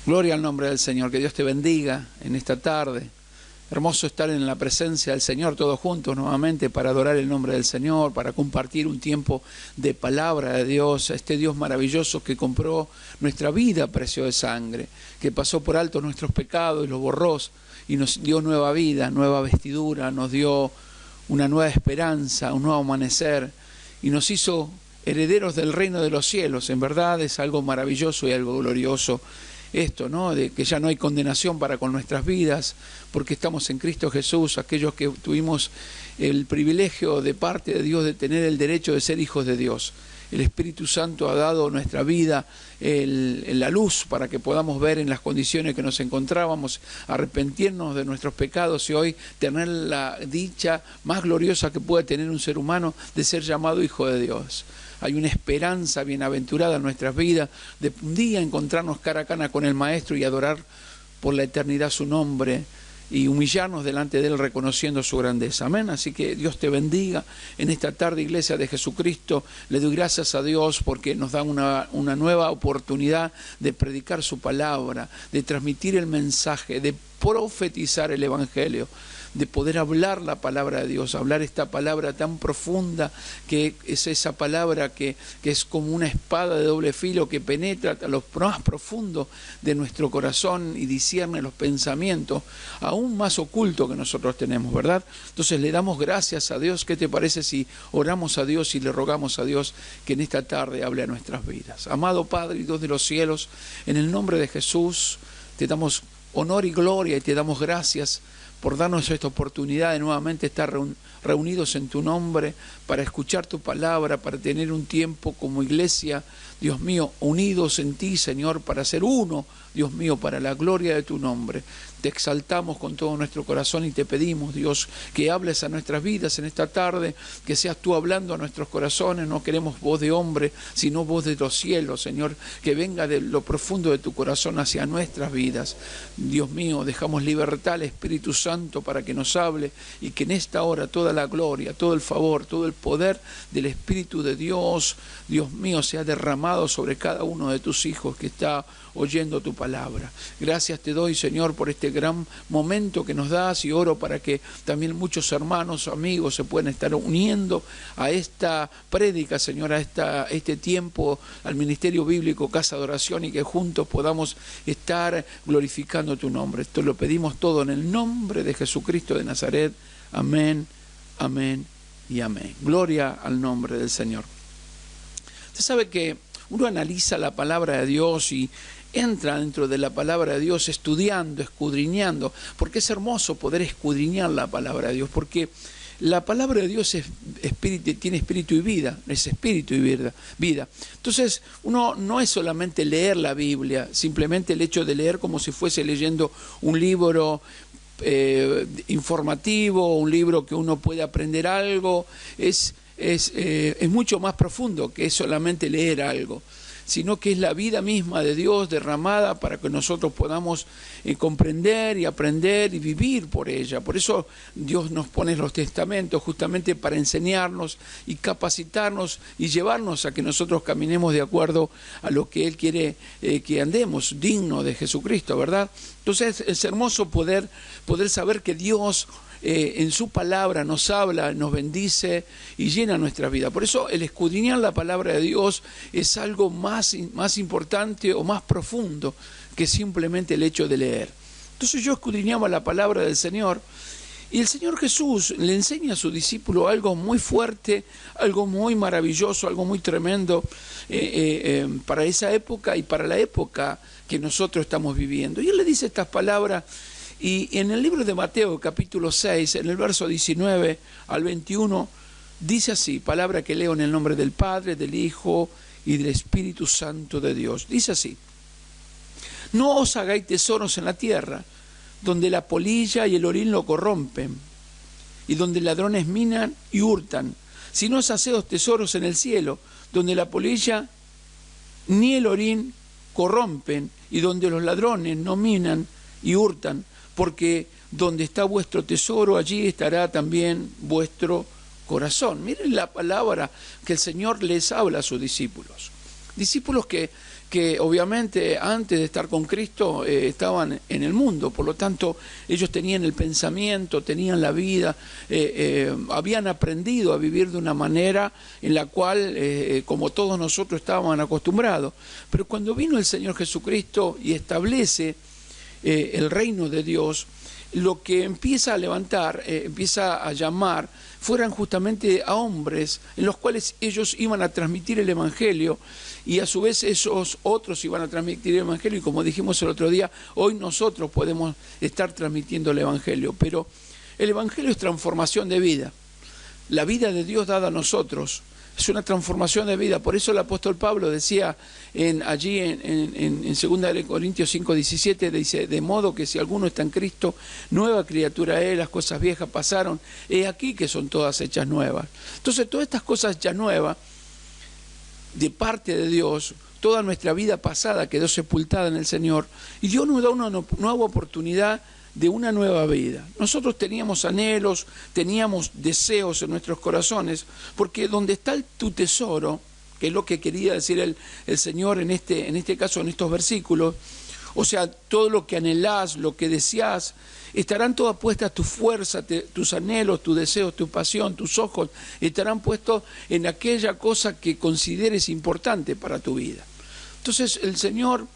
Gloria al nombre del Señor, que Dios te bendiga en esta tarde. Hermoso estar en la presencia del Señor todos juntos nuevamente para adorar el nombre del Señor, para compartir un tiempo de palabra de Dios, a este Dios maravilloso que compró nuestra vida a precio de sangre, que pasó por alto nuestros pecados y los borró y nos dio nueva vida, nueva vestidura, nos dio una nueva esperanza, un nuevo amanecer y nos hizo herederos del reino de los cielos. En verdad es algo maravilloso y algo glorioso esto, ¿no? De que ya no hay condenación para con nuestras vidas, porque estamos en Cristo Jesús, aquellos que tuvimos el privilegio de parte de Dios de tener el derecho de ser hijos de Dios. El Espíritu Santo ha dado a nuestra vida la luz para que podamos ver en las condiciones que nos encontrábamos, arrepentirnos de nuestros pecados y hoy tener la dicha más gloriosa que puede tener un ser humano de ser llamado hijo de Dios. Hay una esperanza bienaventurada en nuestras vidas de un día encontrarnos cara a cara con el Maestro y adorar por la eternidad su nombre y humillarnos delante de Él reconociendo su grandeza. Amén. Así que Dios te bendiga en esta tarde, Iglesia de Jesucristo. Le doy gracias a Dios porque nos da una nueva oportunidad de predicar su palabra, de transmitir el mensaje, de profetizar el Evangelio, de poder hablar la palabra de Dios, hablar esta palabra tan profunda que es esa palabra que es como una espada de doble filo que penetra a lo más profundo de nuestro corazón y discierne los pensamientos, aún más ocultos que nosotros tenemos, ¿verdad? Entonces le damos gracias a Dios. ¿Qué te parece si oramos a Dios y le rogamos a Dios que en esta tarde hable a nuestras vidas? Amado Padre y Dios de los cielos, en el nombre de Jesús te damos honor y gloria y te damos gracias por darnos esta oportunidad de nuevamente estar reunidos en tu nombre para escuchar tu palabra, para tener un tiempo como iglesia, Dios mío, unidos en ti, Señor, para ser uno, Dios mío, para la gloria de tu nombre. Te exaltamos con todo nuestro corazón y te pedimos, Dios, que hables a nuestras vidas en esta tarde, que seas tú hablando a nuestros corazones. No queremos voz de hombre, sino voz de los cielos, Señor, que venga de lo profundo de tu corazón hacia nuestras vidas. Dios mío, dejamos libertad al Espíritu Santo para que nos hable y que en esta hora toda la gloria, todo el favor, todo el poder del Espíritu de Dios, Dios mío, sea derramado sobre cada uno de tus hijos que está oyendo tu palabra. Gracias te doy, Señor, por este gran momento que nos das y oro para que también muchos hermanos, amigos se puedan estar uniendo a esta prédica, Señor, a este tiempo, al Ministerio Bíblico Casa de Oración y que juntos podamos estar glorificando tu nombre. Esto lo pedimos todo en el nombre de Jesucristo de Nazaret. Amén, amén y amén. Gloria al nombre del Señor. Usted sabe que uno analiza la palabra de Dios y entra dentro de la palabra de Dios estudiando, escudriñando, porque es hermoso poder escudriñar la palabra de Dios, porque la palabra de Dios es espíritu, tiene espíritu y vida, es espíritu y vida. Entonces, uno no es solamente leer la Biblia, simplemente el hecho de leer como si fuese leyendo un libro informativo, un libro que uno puede aprender algo, es mucho más profundo que solamente leer algo, sino que es la vida misma de Dios derramada para que nosotros podamos comprender y aprender y vivir por ella. Por eso Dios nos pone los testamentos justamente para enseñarnos y capacitarnos y llevarnos a que nosotros caminemos de acuerdo a lo que Él quiere que andemos, digno de Jesucristo, ¿verdad? Entonces es hermoso poder saber que Dios en su palabra nos habla, nos bendice y llena nuestra vida. Por eso el escudriñar la palabra de Dios es algo más importante o más profundo que simplemente el hecho de leer. Entonces yo escudriñaba la palabra del Señor y el Señor Jesús le enseña a su discípulo algo muy fuerte, algo muy maravilloso, algo muy tremendo para esa época y para la época que nosotros estamos viviendo. Y Él le dice estas palabras. Y en el libro de Mateo, capítulo 6, en el verso 19 al 21, dice así, palabra que leo en el nombre del Padre, del Hijo y del Espíritu Santo de Dios. Dice así: no os hagáis tesoros en la tierra, donde la polilla y el orín lo corrompen, y donde ladrones minan y hurtan, sino os hacéos tesoros en el cielo, donde la polilla ni el orín corrompen, y donde los ladrones no minan y hurtan, porque donde está vuestro tesoro, allí estará también vuestro corazón. Miren la palabra que el Señor les habla a sus discípulos. Discípulos que que obviamente antes de estar con Cristo estaban en el mundo, por lo tanto ellos tenían el pensamiento, tenían la vida, habían aprendido a vivir de una manera en la cual, como todos nosotros estábamos acostumbrados. Pero cuando vino el Señor Jesucristo y establece el reino de Dios, lo que empieza a levantar, empieza a llamar, fueran justamente a hombres en los cuales ellos iban a transmitir el Evangelio, y a su vez esos otros iban a transmitir el Evangelio, y como dijimos el otro día, hoy nosotros podemos estar transmitiendo el Evangelio. Pero el Evangelio es transformación de vida. La vida de Dios dada a nosotros es una transformación de vida. Por eso el apóstol Pablo decía allí en 2 Corintios 5:17, dice: de modo que si alguno está en Cristo, nueva criatura es, las cosas viejas pasaron, he aquí que son todas hechas nuevas. Entonces todas estas cosas hechas nuevas, de parte de Dios, toda nuestra vida pasada quedó sepultada en el Señor, y Dios nos da una nueva oportunidad de una nueva vida. Nosotros teníamos anhelos, teníamos deseos en nuestros corazones, porque donde está tu tesoro, que es lo que quería decir el Señor en este caso, en estos versículos, o sea, todo lo que anhelás, lo que deseás, estarán todas puestas tu fuerza, tus anhelos, tus deseos, tu pasión, tus ojos, estarán puestos en aquella cosa que consideres importante para tu vida. Entonces el Señor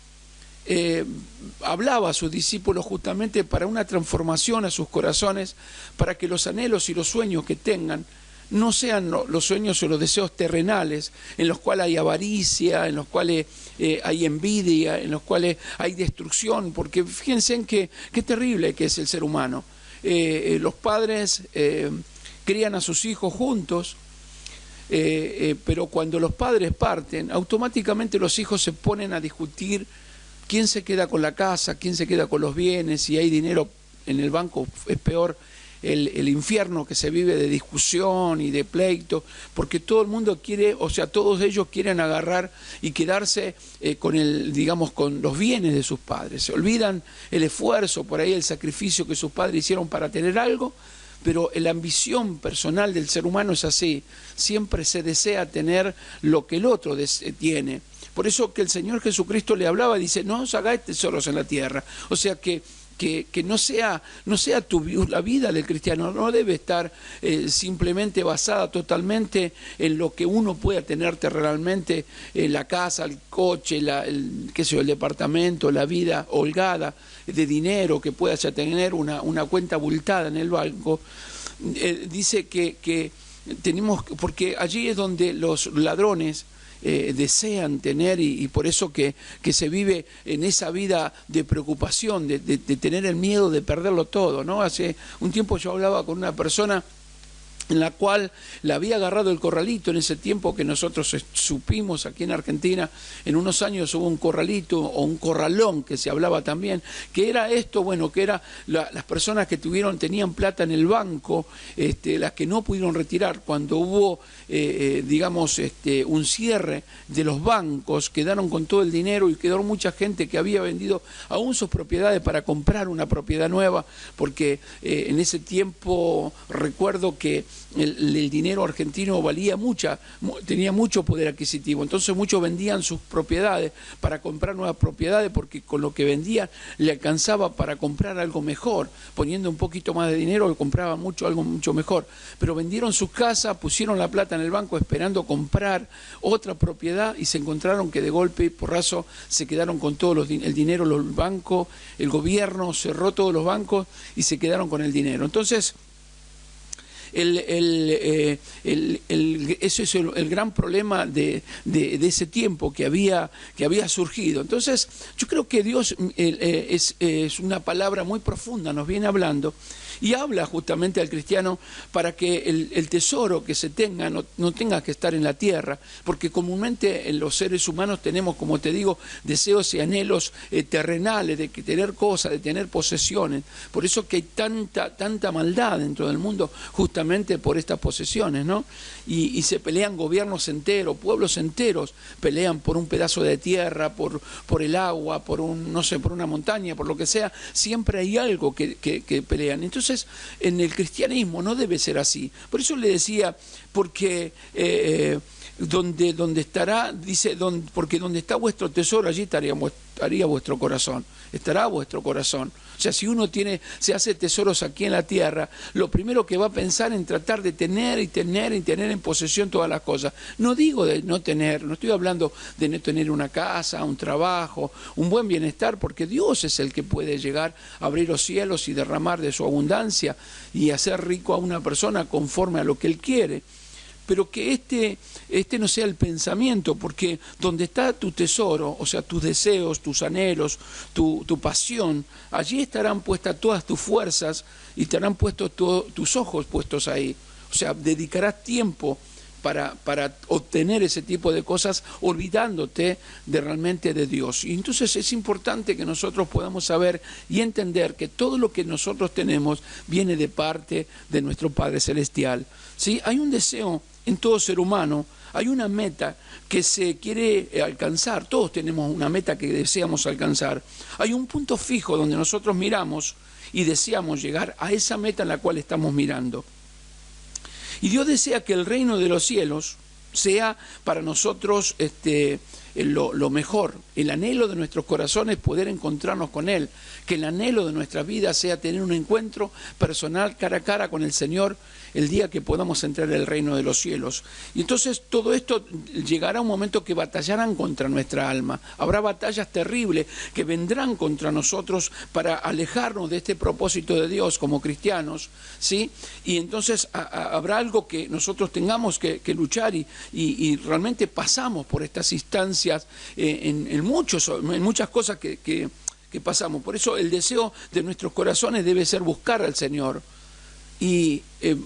hablaba a sus discípulos justamente para una transformación a sus corazones, para que los anhelos y los sueños que tengan no sean los sueños o los deseos terrenales, en los cuales hay avaricia, en los cuales hay envidia, en los cuales hay destrucción, porque fíjense en qué terrible que es el ser humano. Los padres crían a sus hijos juntos, pero cuando los padres parten, automáticamente los hijos se ponen a discutir quién se queda con la casa, quién se queda con los bienes, si hay dinero en el banco. Es peor el infierno que se vive de discusión y de pleito, porque todo el mundo quiere, o sea, todos ellos quieren agarrar y quedarse con los bienes de sus padres. Se olvidan el esfuerzo, por ahí el sacrificio que sus padres hicieron para tener algo, pero la ambición personal del ser humano es así, siempre se desea tener lo que el otro tiene. Por eso que el Señor Jesucristo le hablaba, dice: no os hagáis tesoros en la tierra. O sea que no sea la vida del cristiano no debe estar simplemente basada totalmente en lo que uno pueda tener terrenalmente, la casa, el coche, el departamento, la vida holgada de dinero que pueda ya tener una cuenta abultada en el banco. Dice que tenemos, porque allí es donde los ladrones desean tener, y por eso que se vive en esa vida de preocupación, de tener el miedo de perderlo todo, ¿no? Hace un tiempo yo hablaba con una persona en la cual le había agarrado el corralito en ese tiempo que nosotros supimos aquí en Argentina. En unos años hubo un corralito o un corralón que se hablaba también, que era esto, bueno, que era las personas que tenían plata en el banco, las que no pudieron retirar, cuando hubo, un cierre de los bancos, quedaron con todo el dinero y quedó mucha gente que había vendido aún sus propiedades para comprar una propiedad nueva, porque en ese tiempo recuerdo que el dinero argentino tenía mucho poder adquisitivo, entonces muchos vendían sus propiedades para comprar nuevas propiedades, porque con lo que vendían le alcanzaba para comprar algo mejor, poniendo un poquito más de dinero compraba algo mucho mejor, pero vendieron sus casas, pusieron la plata en el banco esperando comprar otra propiedad, y se encontraron que de golpe y porrazo se quedaron con todo el dinero, los bancos, el gobierno cerró todos los bancos y se quedaron con el dinero. Entonces ese es el gran problema de ese tiempo que había surgido. Entonces yo creo que Dios es una palabra muy profunda, nos viene hablando y habla justamente al cristiano para que el tesoro que se tenga no tenga que estar en la tierra, porque comúnmente en los seres humanos tenemos, como te digo, deseos y anhelos terrenales, de tener cosas, de tener posesiones. Por eso que hay tanta maldad dentro del mundo, justamente justamente por estas posesiones, ¿no? Y se pelean gobiernos enteros, pueblos enteros, pelean por un pedazo de tierra, por el agua, por no sé, por una montaña, por lo que sea. Siempre hay algo que pelean. Entonces, en el cristianismo no debe ser así. Por eso le decía, porque donde estará, dice, porque donde está vuestro tesoro, allí estaría vuestro corazón, estará vuestro corazón. O sea, si uno se hace tesoros aquí en la tierra, lo primero que va a pensar en tratar de tener en posesión todas las cosas. No digo de no tener, no estoy hablando de no tener una casa, un trabajo, un buen bienestar, porque Dios es el que puede llegar a abrir los cielos y derramar de su abundancia y hacer rico a una persona conforme a lo que Él quiere. Pero que este no sea el pensamiento, porque donde está tu tesoro, o sea, tus deseos, tus anhelos, tu pasión, allí estarán puestas todas tus fuerzas y estarán puestos tus ojos puestos ahí. O sea, dedicarás tiempo para obtener ese tipo de cosas, olvidándote realmente de Dios. Y entonces es importante que nosotros podamos saber y entender que todo lo que nosotros tenemos viene de parte de nuestro Padre Celestial. ¿Sí? Hay un deseo en todo ser humano, hay una meta que se quiere alcanzar, todos tenemos una meta que deseamos alcanzar. Hay un punto fijo donde nosotros miramos y deseamos llegar a esa meta en la cual estamos mirando. Y Dios desea que el reino de los cielos sea para nosotros lo mejor. El anhelo de nuestros corazones es poder encontrarnos con Él. Que el anhelo de nuestra vida sea tener un encuentro personal cara a cara con el Señor el día que podamos entrar al reino de los cielos. Y entonces todo esto llegará un momento que batallarán contra nuestra alma. Habrá batallas terribles que vendrán contra nosotros para alejarnos de este propósito de Dios como cristianos, ¿sí? Y entonces habrá algo que nosotros tengamos que luchar y realmente pasamos por estas instancias en muchas cosas que pasamos. Por eso el deseo de nuestros corazones debe ser buscar al Señor. Y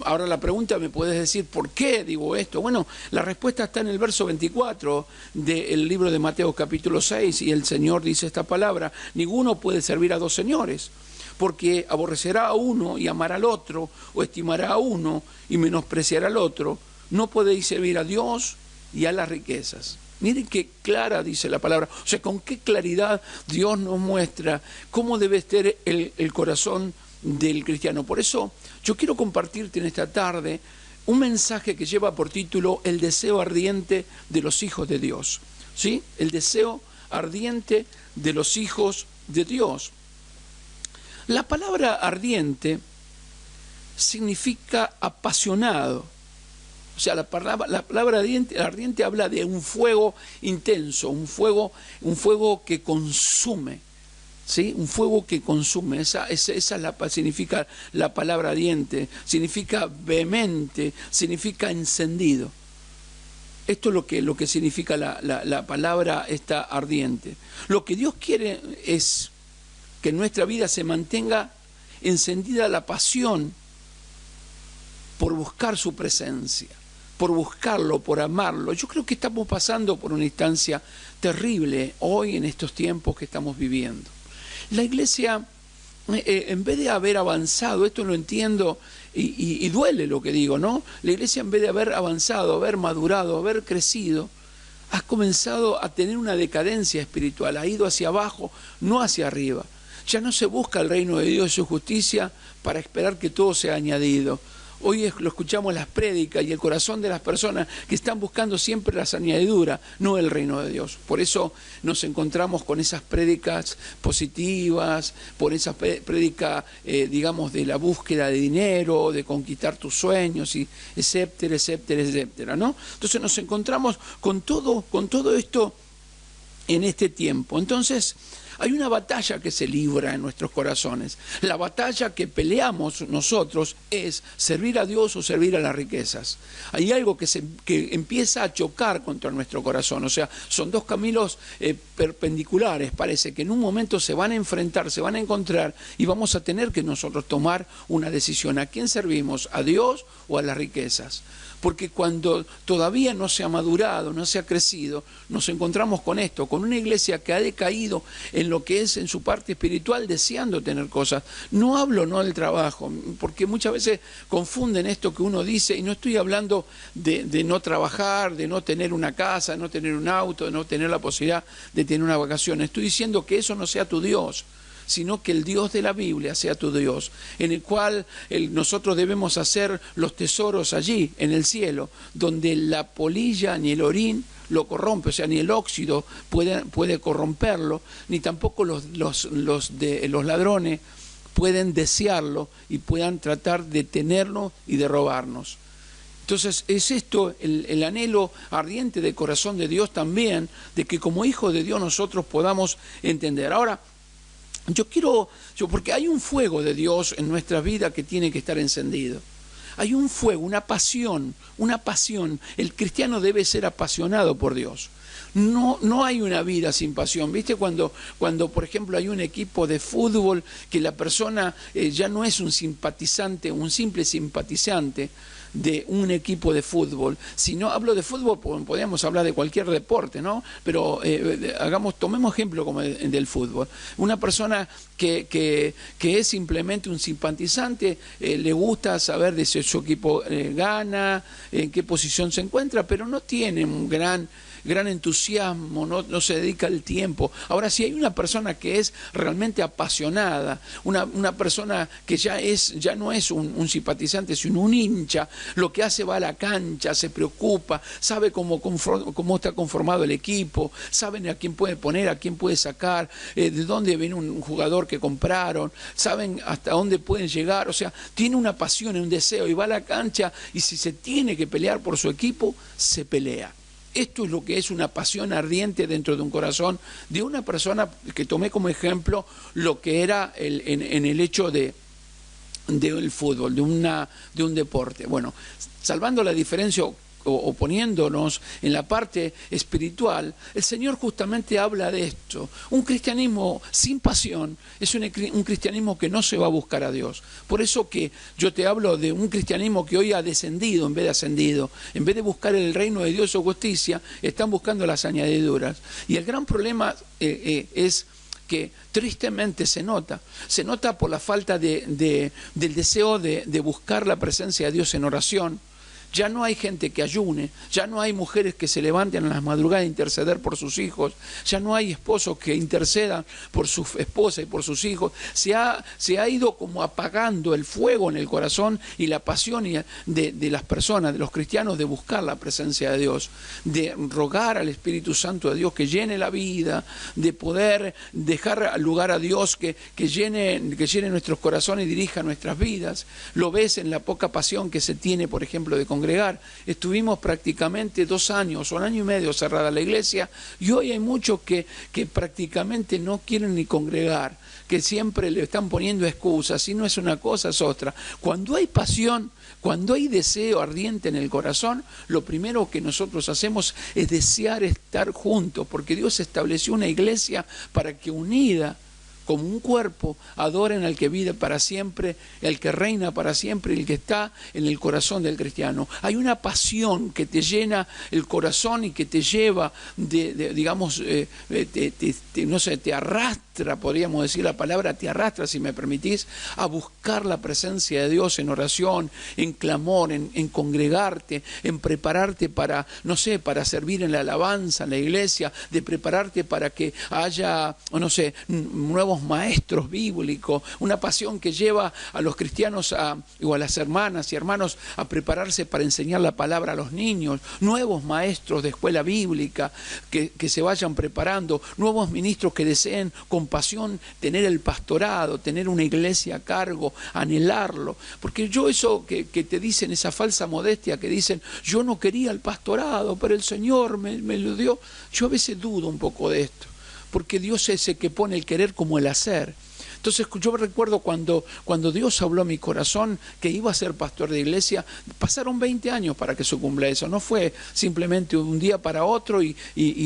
ahora la pregunta, me puedes decir, ¿por qué digo esto? Bueno, la respuesta está en el verso 24 del libro de Mateo capítulo 6, y el Señor dice esta palabra: ninguno puede servir a dos señores, porque aborrecerá a uno y amará al otro, o estimará a uno y menospreciará al otro. No podéis servir a Dios y a las riquezas. Miren qué clara dice la palabra, o sea, con qué claridad Dios nos muestra cómo debe estar el corazón del cristiano. Por eso yo quiero compartirte en esta tarde un mensaje que lleva por título El deseo ardiente de los hijos de Dios. ¿Sí? El deseo ardiente de los hijos de Dios. La palabra ardiente significa apasionado. O sea, la palabra ardiente habla de un fuego intenso, un fuego que consume. ¿Sí? Un fuego que consume, esa significa la palabra ardiente, significa vehemente, significa encendido. Esto es lo que significa la palabra esta ardiente. Lo que Dios quiere es que en nuestra vida se mantenga encendida la pasión por buscar su presencia, por buscarlo, por amarlo. Yo creo que estamos pasando por una instancia terrible hoy en estos tiempos que estamos viviendo. La iglesia, en vez de haber avanzado, esto lo entiendo y duele lo que digo, ¿no? La iglesia, en vez de haber avanzado, haber madurado, haber crecido, ha comenzado a tener una decadencia espiritual, ha ido hacia abajo, no hacia arriba. Ya no se busca el reino de Dios y su justicia para esperar que todo sea añadido. Hoy lo escuchamos en las prédicas y el corazón de las personas que están buscando siempre las añadiduras, no el reino de Dios. Por eso nos encontramos con esas prédicas positivas, por esas prédicas, digamos, de la búsqueda de dinero, de conquistar tus sueños, y etcétera, etcétera, etcétera, ¿no? Entonces nos encontramos con todo esto en este tiempo. Entonces, hay una batalla que se libra en nuestros corazones. La batalla que peleamos nosotros es servir a Dios o servir a las riquezas. Hay algo que empieza a chocar contra nuestro corazón. O sea, son dos caminos perpendiculares. Parece que en un momento se van a enfrentar, se van a encontrar, y vamos a tener que nosotros tomar una decisión. ¿A quién servimos? ¿A Dios o a las riquezas? Porque cuando todavía no se ha madurado, no se ha crecido, nos encontramos con esto, con una iglesia que ha decaído en en lo que es en su parte espiritual, deseando tener cosas. No hablo no del trabajo, porque muchas veces confunden esto que uno dice, y no estoy hablando de no trabajar, de no tener una casa, de no tener un auto, de no tener la posibilidad de tener una vacación. Estoy diciendo que eso no sea tu Dios, sino que el Dios de la Biblia sea tu Dios, en el cual nosotros debemos hacer los tesoros allí, en el cielo, donde la polilla ni el orín lo corrompe, o sea, ni el óxido puede corromperlo, ni tampoco los ladrones pueden desearlo y puedan tratar de tenerlo y de robarnos. Entonces es esto el anhelo ardiente del corazón de Dios también, de que como hijos de Dios nosotros podamos entender. Ahora, porque hay un fuego de Dios en nuestra vida que tiene que estar encendido. Hay un fuego, una pasión. El cristiano debe ser apasionado por Dios. No hay una vida sin pasión. ¿Viste cuando por ejemplo hay un equipo de fútbol que la persona ya no es un simpatizante, un simple simpatizante de un equipo de fútbol? Si no hablo de fútbol, podríamos hablar de cualquier deporte, ¿no? Pero tomemos ejemplo como del fútbol. Una persona que es simplemente un simpatizante, le gusta saber de si su equipo gana, en qué posición se encuentra, pero no tiene un gran entusiasmo, no se dedica el tiempo. Ahora, si hay una persona que es realmente apasionada, una persona que ya no es un simpatizante, sino un hincha, lo que hace, va a la cancha, se preocupa, sabe cómo está conformado el equipo, saben a quién puede poner, a quién puede sacar, de dónde viene un jugador que compraron, saben hasta dónde pueden llegar, o sea, tiene una pasión, un deseo, y va a la cancha, y si se tiene que pelear por su equipo, se pelea. Esto es lo que es una pasión ardiente dentro de un corazón de una persona que tomé como ejemplo lo que era en el hecho del fútbol, de un deporte. Bueno, salvando la diferencia o poniéndonos en la parte espiritual, el Señor justamente habla de esto. Un cristianismo sin pasión es un cristianismo que no se va a buscar a Dios. Por eso que yo te hablo de un cristianismo que hoy ha descendido en vez de ascendido. En vez de buscar el reino de Dios o justicia, están buscando las añadiduras. Y el gran problema es que tristemente se nota por la falta del deseo de buscar la presencia de Dios en oración. Ya no hay gente que ayune, ya no hay mujeres que se levanten a las madrugadas a interceder por sus hijos, ya no hay esposos que intercedan por su esposa y por sus hijos. Se ha ido como apagando el fuego en el corazón y la pasión de las personas, de los cristianos, de buscar la presencia de Dios, de rogar al Espíritu Santo de Dios que llene la vida, de poder dejar lugar a Dios que llene nuestros corazones y dirija nuestras vidas. Lo ves en la poca pasión que se tiene, por ejemplo, de congregar. Estuvimos prácticamente 2 años o 1 año y medio cerrada la iglesia, y hoy hay muchos que prácticamente no quieren ni congregar, que siempre le están poniendo excusas, si no es una cosa es otra. Cuando hay pasión, cuando hay deseo ardiente en el corazón, lo primero que nosotros hacemos es desear estar juntos, porque Dios estableció una iglesia para que unida como un cuerpo adoren al que vive para siempre, el que reina para siempre y el que está en el corazón del cristiano. Hay una pasión que te llena el corazón y que te lleva, te arrastra, podríamos decir la palabra, te arrastra, si me permitís, a buscar la presencia de Dios en oración, en clamor, en congregarte, en prepararte para servir en la alabanza, en la iglesia, de prepararte para que haya, nuevos maestros bíblicos, una pasión que lleva a los cristianos o a las hermanas y hermanos a prepararse para enseñar la palabra a los niños, nuevos maestros de escuela bíblica que se vayan preparando, nuevos ministros que deseen con pasión tener el pastorado, tener una iglesia a cargo, anhelarlo, porque eso que te dicen, esa falsa modestia que dicen, yo no quería el pastorado, pero el Señor me lo dio, yo a veces dudo un poco de esto, porque Dios es el que pone el querer como el hacer. Entonces yo recuerdo cuando Dios habló a mi corazón que iba a ser pastor de iglesia, pasaron 20 años para que se cumpla eso, no fue simplemente un día para otro y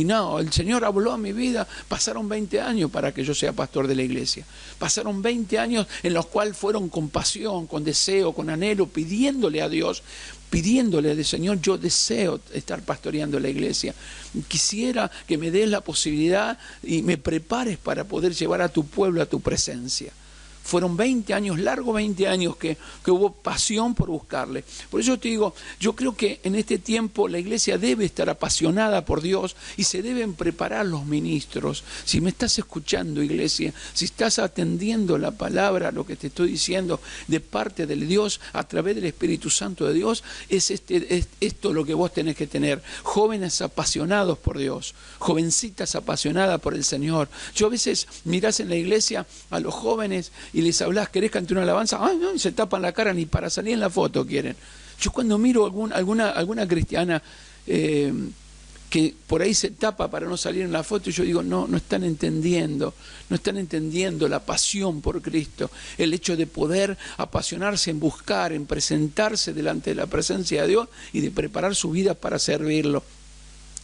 no, el Señor habló a mi vida, pasaron 20 años para que yo sea pastor de la iglesia, pasaron 20 años en los cuales fueron con pasión, con deseo, con anhelo, pidiéndole a Dios, pidiéndole al Señor, yo deseo estar pastoreando la iglesia. Quisiera que me des la posibilidad y me prepares para poder llevar a tu pueblo a tu presencia. Fueron 20 años, largos 20 años que hubo pasión por buscarle. Por eso te digo, yo creo que en este tiempo la iglesia debe estar apasionada por Dios y se deben preparar los ministros. Si me estás escuchando, iglesia, si estás atendiendo la palabra, lo que te estoy diciendo de parte del Dios, a través del Espíritu Santo de Dios, es esto lo que vos tenés que tener. Jóvenes apasionados por Dios, jovencitas apasionadas por el Señor. Yo a veces mirás en la iglesia a los jóvenes y les hablás, ¿querés cantar una alabanza? ¡Ay, no! Y se tapan la cara, ni para salir en la foto quieren. Yo cuando miro alguna cristiana que por ahí se tapa para no salir en la foto, yo digo, no están entendiendo la pasión por Cristo, el hecho de poder apasionarse en buscar, en presentarse delante de la presencia de Dios y de preparar su vida para servirlo.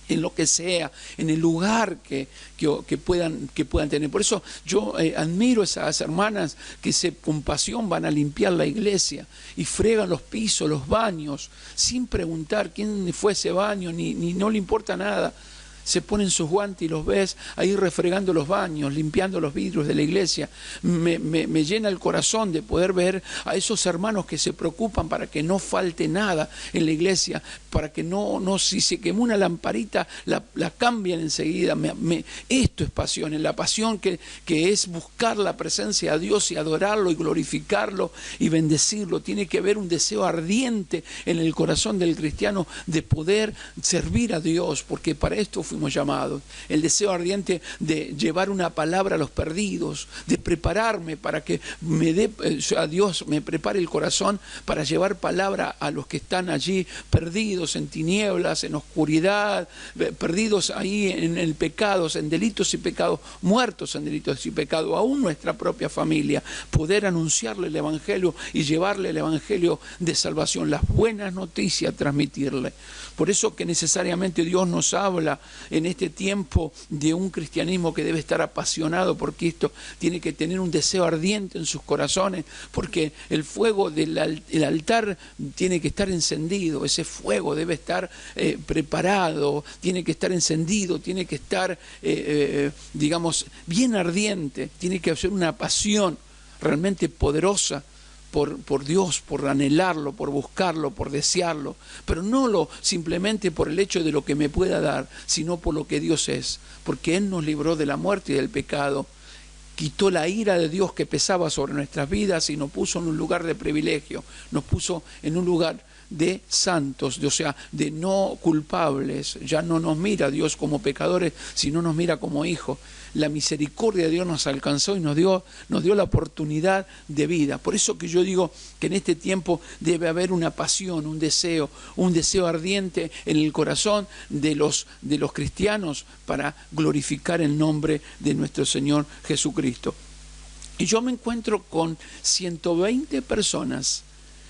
En lo que sea, en el lugar que puedan tener. Por eso yo admiro a esas hermanas que con pasión van a limpiar la iglesia y fregan los pisos, los baños, sin preguntar quién fue ese baño, ni no le importa nada. Se ponen sus guantes y los ves ahí refregando los baños, limpiando los vidrios de la iglesia. Me llena el corazón de poder ver a esos hermanos que se preocupan para que no falte nada en la iglesia, para que no si se quemó una lamparita, la cambian enseguida. Esto es pasión, la pasión que es buscar la presencia de Dios y adorarlo y glorificarlo y bendecirlo. Tiene que haber un deseo ardiente en el corazón del cristiano de poder servir a Dios, porque para esto fuimos llamados. El deseo ardiente de llevar una palabra a los perdidos, de prepararme para que Dios me prepare el corazón para llevar palabra a los que están allí perdidos en tinieblas, en oscuridad, perdidos ahí en el pecado, en delitos y pecados, muertos en delitos y pecados, aún nuestra propia familia, poder anunciarle el evangelio y llevarle el evangelio de salvación, las buenas noticias, transmitirle. Por eso que necesariamente Dios nos habla en este tiempo de un cristianismo que debe estar apasionado por Cristo, tiene que tener un deseo ardiente en sus corazones, porque el fuego del altar tiene que estar encendido, ese fuego debe estar preparado, tiene que estar encendido, tiene que estar, digamos, bien ardiente, tiene que ser una pasión realmente poderosa por Dios, por anhelarlo, por buscarlo, por desearlo, pero no simplemente por el hecho de lo que me pueda dar, sino por lo que Dios es, porque Él nos libró de la muerte y del pecado, quitó la ira de Dios que pesaba sobre nuestras vidas y nos puso en un lugar de privilegio, nos puso en un lugar de santos, o sea, de no culpables. Ya no nos mira Dios como pecadores, sino nos mira como hijos. La misericordia de Dios nos alcanzó y nos dio la oportunidad de vida. Por eso que yo digo que en este tiempo debe haber una pasión, un deseo ardiente en el corazón de los cristianos para glorificar el nombre de nuestro Señor Jesucristo. Y yo me encuentro con 120 personas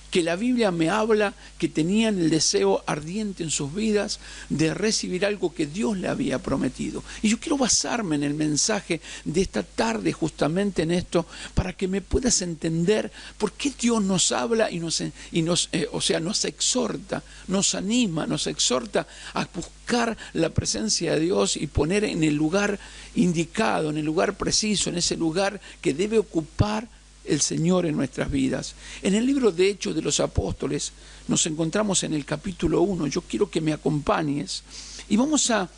que la Biblia me habla que tenían el deseo ardiente en sus vidas de recibir algo que Dios le había prometido. Y yo quiero basarme en el mensaje de esta tarde justamente en esto, para que me puedas entender por qué Dios nos habla y nos exhorta, nos anima, nos exhorta a buscar la presencia de Dios y poner en el lugar indicado, en el lugar preciso, en ese lugar que debe ocupar el Señor en nuestras vidas. En el libro de Hechos de los Apóstoles nos encontramos en el capítulo 1. Yo quiero que me acompañes y vamos a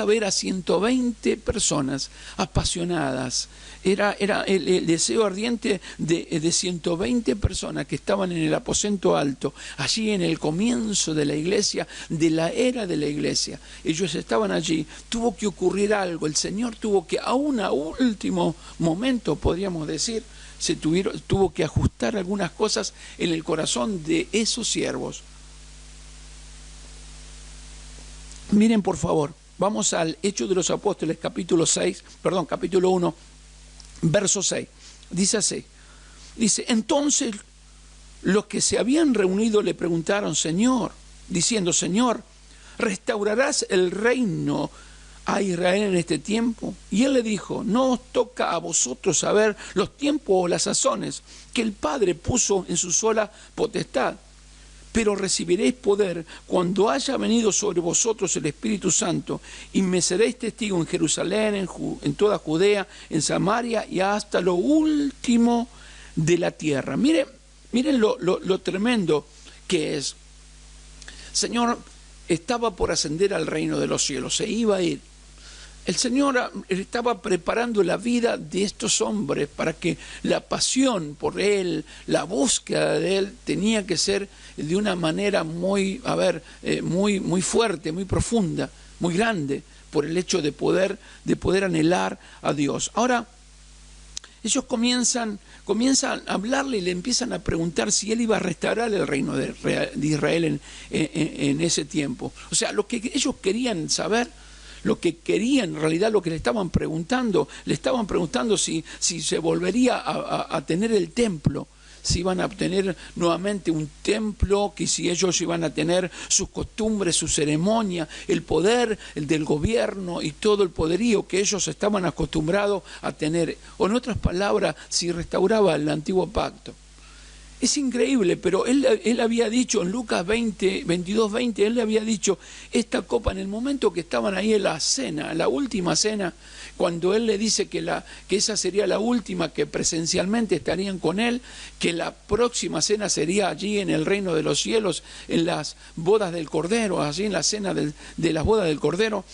ver a 120 personas apasionadas. Era el deseo ardiente de 120 personas que estaban en el aposento alto, allí en el comienzo de la iglesia, de la era de la iglesia. Ellos estaban allí, tuvo que ocurrir algo, el Señor tuvo que, a último momento, podríamos decir, tuvo que ajustar algunas cosas en el corazón de esos siervos. Miren, por favor. Vamos al Hechos de los Apóstoles, capítulo 1, verso 6. Dice así. Dice, entonces los que se habían reunido le preguntaron, diciendo, Señor, ¿restaurarás el reino a Israel en este tiempo? Y él le dijo, no os toca a vosotros saber los tiempos o las sazones que el Padre puso en su sola potestad, pero recibiréis poder cuando haya venido sobre vosotros el Espíritu Santo, y me seréis testigo en Jerusalén, en toda Judea, en Samaria y hasta lo último de la tierra. Miren lo tremendo que es. Señor estaba por ascender al reino de los cielos, se iba a ir. El Señor estaba preparando la vida de estos hombres para que la pasión por Él, la búsqueda de Él, tenía que ser de una manera muy fuerte, muy profunda, muy grande, por el hecho de poder anhelar a Dios. Ahora, ellos comienzan a hablarle y le empiezan a preguntar si Él iba a restaurar el reino de Israel en ese tiempo. O sea, lo que ellos querían saber, lo que querían, en realidad lo que le estaban preguntando si se volvería a tener el templo, si iban a obtener nuevamente un templo, que si ellos iban a tener sus costumbres, su ceremonia, el poder del gobierno y todo el poderío que ellos estaban acostumbrados a tener. O en otras palabras, si restauraba el antiguo pacto. Es increíble, pero él había dicho en Lucas 22:20, él le había dicho, esta copa, en el momento que estaban ahí en la cena, la última cena, cuando él le dice que esa sería la última, que presencialmente estarían con él, que la próxima cena sería allí en el reino de los cielos, en las bodas del Cordero, allí en la cena de las bodas del Cordero.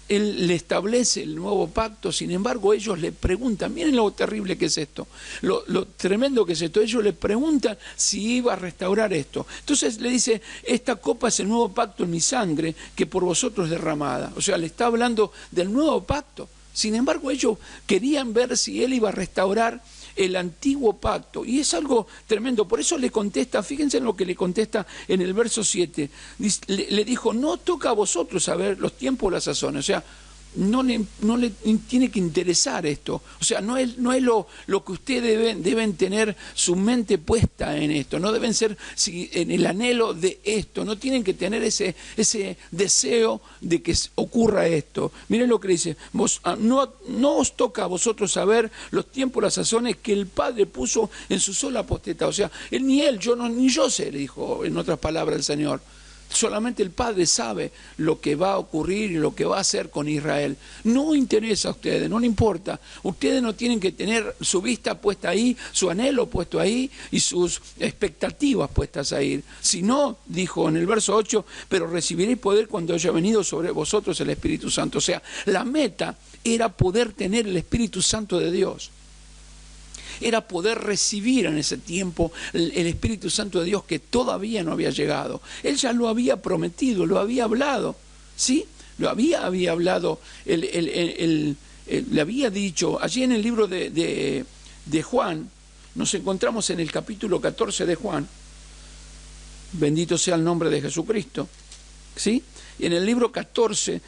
Él le establece el nuevo pacto. Sin embargo, ellos le preguntan, miren lo terrible que es esto, lo tremendo que es esto. Ellos le preguntan si iba a restaurar esto. Entonces le dice, esta copa es el nuevo pacto en mi sangre, que por vosotros es derramada. O sea, le está hablando del nuevo pacto. Sin embargo, ellos querían ver si Él iba a restaurar el antiguo pacto, y es algo tremendo. Por eso le contesta, fíjense en lo que le contesta en el verso 7, le dijo, no toca a vosotros saber los tiempos o las sazones. O sea, no le tiene que interesar esto. O sea, no es lo que ustedes deben tener su mente puesta en esto, no deben ser en el anhelo de esto, no tienen que tener ese deseo de que ocurra esto. Miren lo que dice, no os toca a vosotros saber los tiempos, las sazones que el Padre puso en su sola potestad. O sea, ni yo sé, le dijo en otras palabras el Señor. Solamente el Padre sabe lo que va a ocurrir y lo que va a hacer con Israel. No interesa a ustedes, no le importa. Ustedes no tienen que tener su vista puesta ahí, su anhelo puesto ahí y sus expectativas puestas ahí. Si no, dijo en el verso 8, pero recibiréis poder cuando haya venido sobre vosotros el Espíritu Santo. O sea, la meta era poder tener el Espíritu Santo de Dios. Era poder recibir en ese tiempo el Espíritu Santo de Dios, que todavía no había llegado. Él ya lo había prometido, lo había hablado, ¿sí? Lo había hablado, le había dicho. Allí en el libro de Juan, nos encontramos en el capítulo 14 de Juan, bendito sea el nombre de Jesucristo, ¿sí? Y en el libro 14,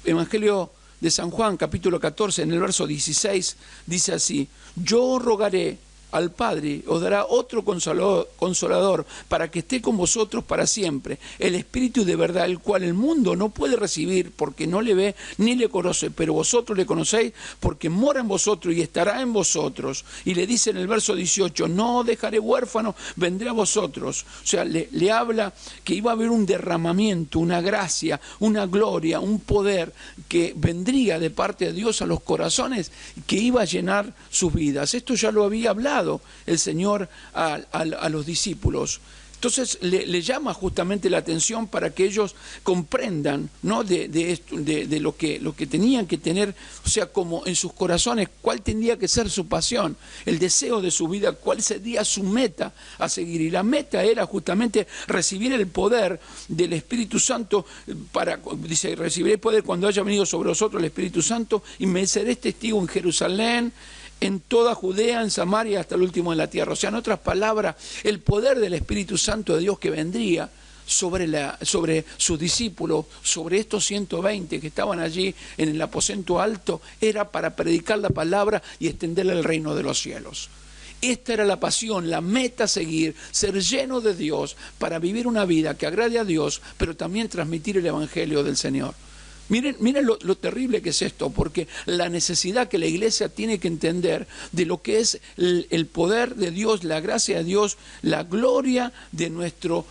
Evangelio de San Juan, capítulo 14, en el verso 16, dice así, yo rogaré al Padre, os dará otro consolador para que esté con vosotros para siempre, el Espíritu de verdad, el cual el mundo no puede recibir porque no le ve ni le conoce, pero vosotros le conocéis porque mora en vosotros y estará en vosotros. Y le dice en el verso 18, no os dejaré huérfano, vendré a vosotros. O sea, le habla que iba a haber un derramamiento, una gracia, una gloria, un poder que vendría de parte de Dios a los corazones, que iba a llenar sus vidas. Esto ya lo había hablado el Señor a los discípulos. Entonces le llama justamente la atención para que ellos comprendan, ¿no? de lo que tenían que tener, o sea, como en sus corazones, cuál tendría que ser su pasión, el deseo de su vida, cuál sería su meta a seguir. Y la meta era justamente recibir el poder del Espíritu Santo, dice, recibiré poder cuando haya venido sobre vosotros el Espíritu Santo, y me seréis testigo en Jerusalén, en toda Judea, en Samaria, hasta el último de la tierra. O sea, en otras palabras, el poder del Espíritu Santo de Dios que vendría sobre sus discípulos, sobre estos 120 que estaban allí en el aposento alto, era para predicar la palabra y extenderle el reino de los cielos. Esta era la pasión, la meta a seguir, ser lleno de Dios para vivir una vida que agrade a Dios, pero también transmitir el Evangelio del Señor. Miren lo terrible que es esto, porque la necesidad que la iglesia tiene que entender de lo que es el poder de Dios, la gracia de Dios, la gloria de nuestro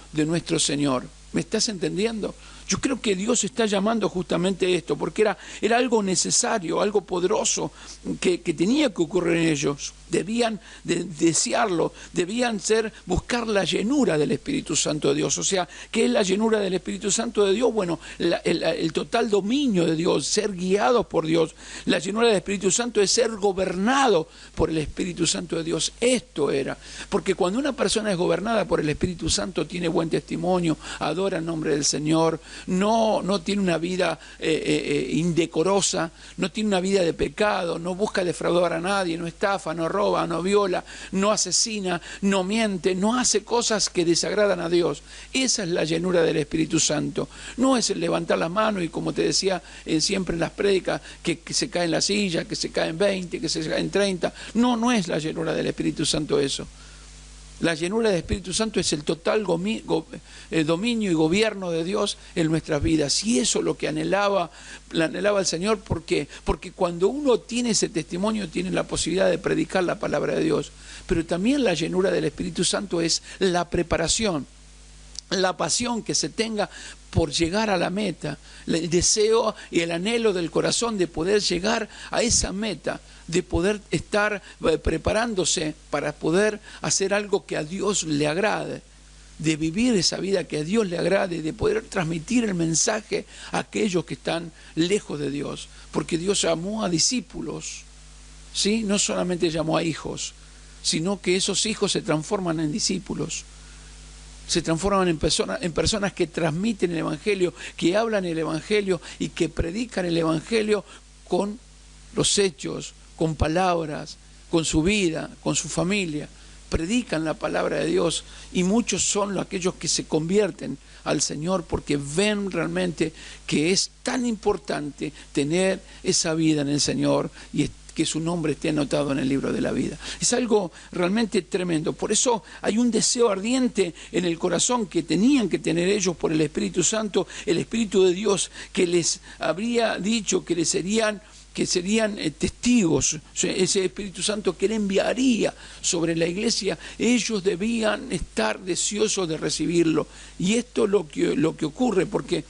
Señor. ¿Me estás entendiendo? Yo creo que Dios está llamando justamente esto, porque era algo necesario, algo poderoso que tenía que ocurrir en ellos. Debían desearlo, debían buscar la llenura del Espíritu Santo de Dios. O sea, ¿qué es la llenura del Espíritu Santo de Dios? Bueno, el total dominio de Dios, ser guiados por Dios. La llenura del Espíritu Santo es ser gobernado por el Espíritu Santo de Dios. Esto era. Porque cuando una persona es gobernada por el Espíritu Santo, tiene buen testimonio, adora el nombre del Señor, no tiene una vida indecorosa, no tiene una vida de pecado, no busca defraudar a nadie, no estafa, no roba, no viola, no asesina, no miente, no hace cosas que desagradan a Dios. Esa es la llenura del Espíritu Santo. No es el levantar las manos y, como te decía siempre en las prédicas, que se cae en la silla, que se caen 20, que se caen 30. No es la llenura del Espíritu Santo eso. La llenura del Espíritu Santo es el total dominio y gobierno de Dios en nuestras vidas. Y eso es lo que anhelaba el Señor, porque cuando uno tiene ese testimonio, tiene la posibilidad de predicar la palabra de Dios. Pero también la llenura del Espíritu Santo es la preparación, la pasión que se tenga por llegar a la meta, el deseo y el anhelo del corazón de poder llegar a esa meta, de poder estar preparándose para poder hacer algo que a Dios le agrade, de vivir esa vida que a Dios le agrade, de poder transmitir el mensaje a aquellos que están lejos de Dios, porque Dios llamó a discípulos, ¿sí? No solamente llamó a hijos, sino que esos hijos se transforman en discípulos. Se transforman en personas que transmiten el Evangelio, que hablan el Evangelio y que predican el Evangelio con los hechos, con palabras, con su vida, con su familia. Predican la palabra de Dios y muchos son aquellos que se convierten al Señor porque ven realmente que es tan importante tener esa vida en el Señor y que su nombre esté anotado en el libro de la vida. Es algo realmente tremendo. Por eso hay un deseo ardiente en el corazón que tenían que tener ellos por el Espíritu Santo, el Espíritu de Dios, que les habría dicho que serían testigos. Ese Espíritu Santo que Él enviaría sobre la iglesia, ellos debían estar deseosos de recibirlo. Y esto es lo que ocurre, porque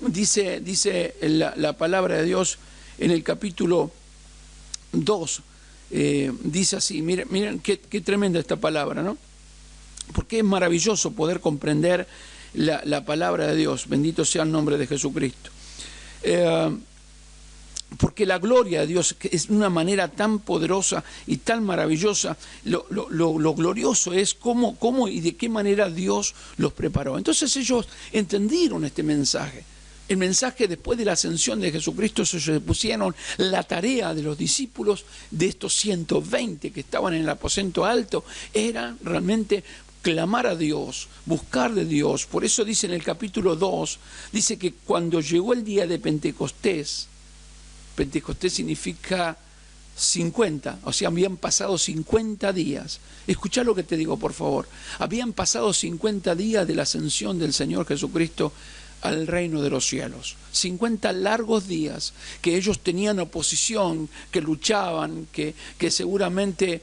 dice la palabra de Dios en el capítulo 2, dice así, miren qué tremenda esta palabra, ¿no? Porque es maravilloso poder comprender la palabra de Dios. Bendito sea el nombre de Jesucristo. Porque la gloria de Dios es una manera tan poderosa y tan maravillosa. Lo glorioso es cómo y de qué manera Dios los preparó. Entonces ellos entendieron este mensaje. El mensaje después de la ascensión de Jesucristo, se pusieron la tarea de los discípulos, de estos 120 que estaban en el aposento alto, era realmente clamar a Dios, buscar de Dios. Por eso dice en el capítulo 2, dice que cuando llegó el día de Pentecostés significa 50, o sea, habían pasado 50 días. Escuchá lo que te digo, por favor. Habían pasado 50 días de la ascensión del Señor Jesucristo al reino de los cielos. 50 largos días que ellos tenían oposición, que luchaban, que seguramente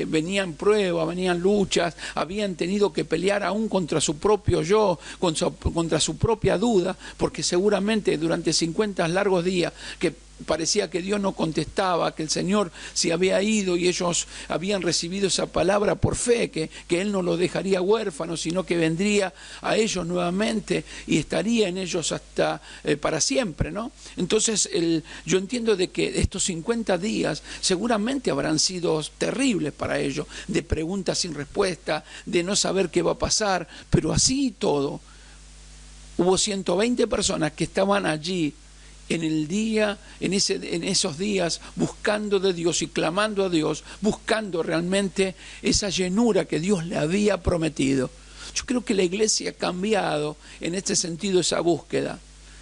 venían pruebas, venían luchas, habían tenido que pelear aún contra su propio yo, contra su propia duda, porque seguramente durante 50 largos días que parecía que Dios no contestaba, que el Señor se había ido y ellos habían recibido esa palabra por fe, que Él no los dejaría huérfanos, sino que vendría a ellos nuevamente y estaría en ellos hasta para siempre, ¿no? Entonces yo entiendo de que estos 50 días seguramente habrán sido terribles para ellos, de preguntas sin respuesta, de no saber qué va a pasar, pero así y todo, hubo 120 personas que estaban allí en esos días, buscando de Dios y clamando a Dios, buscando realmente esa llenura que Dios le había prometido. Yo creo que la iglesia ha cambiado en este sentido esa búsqueda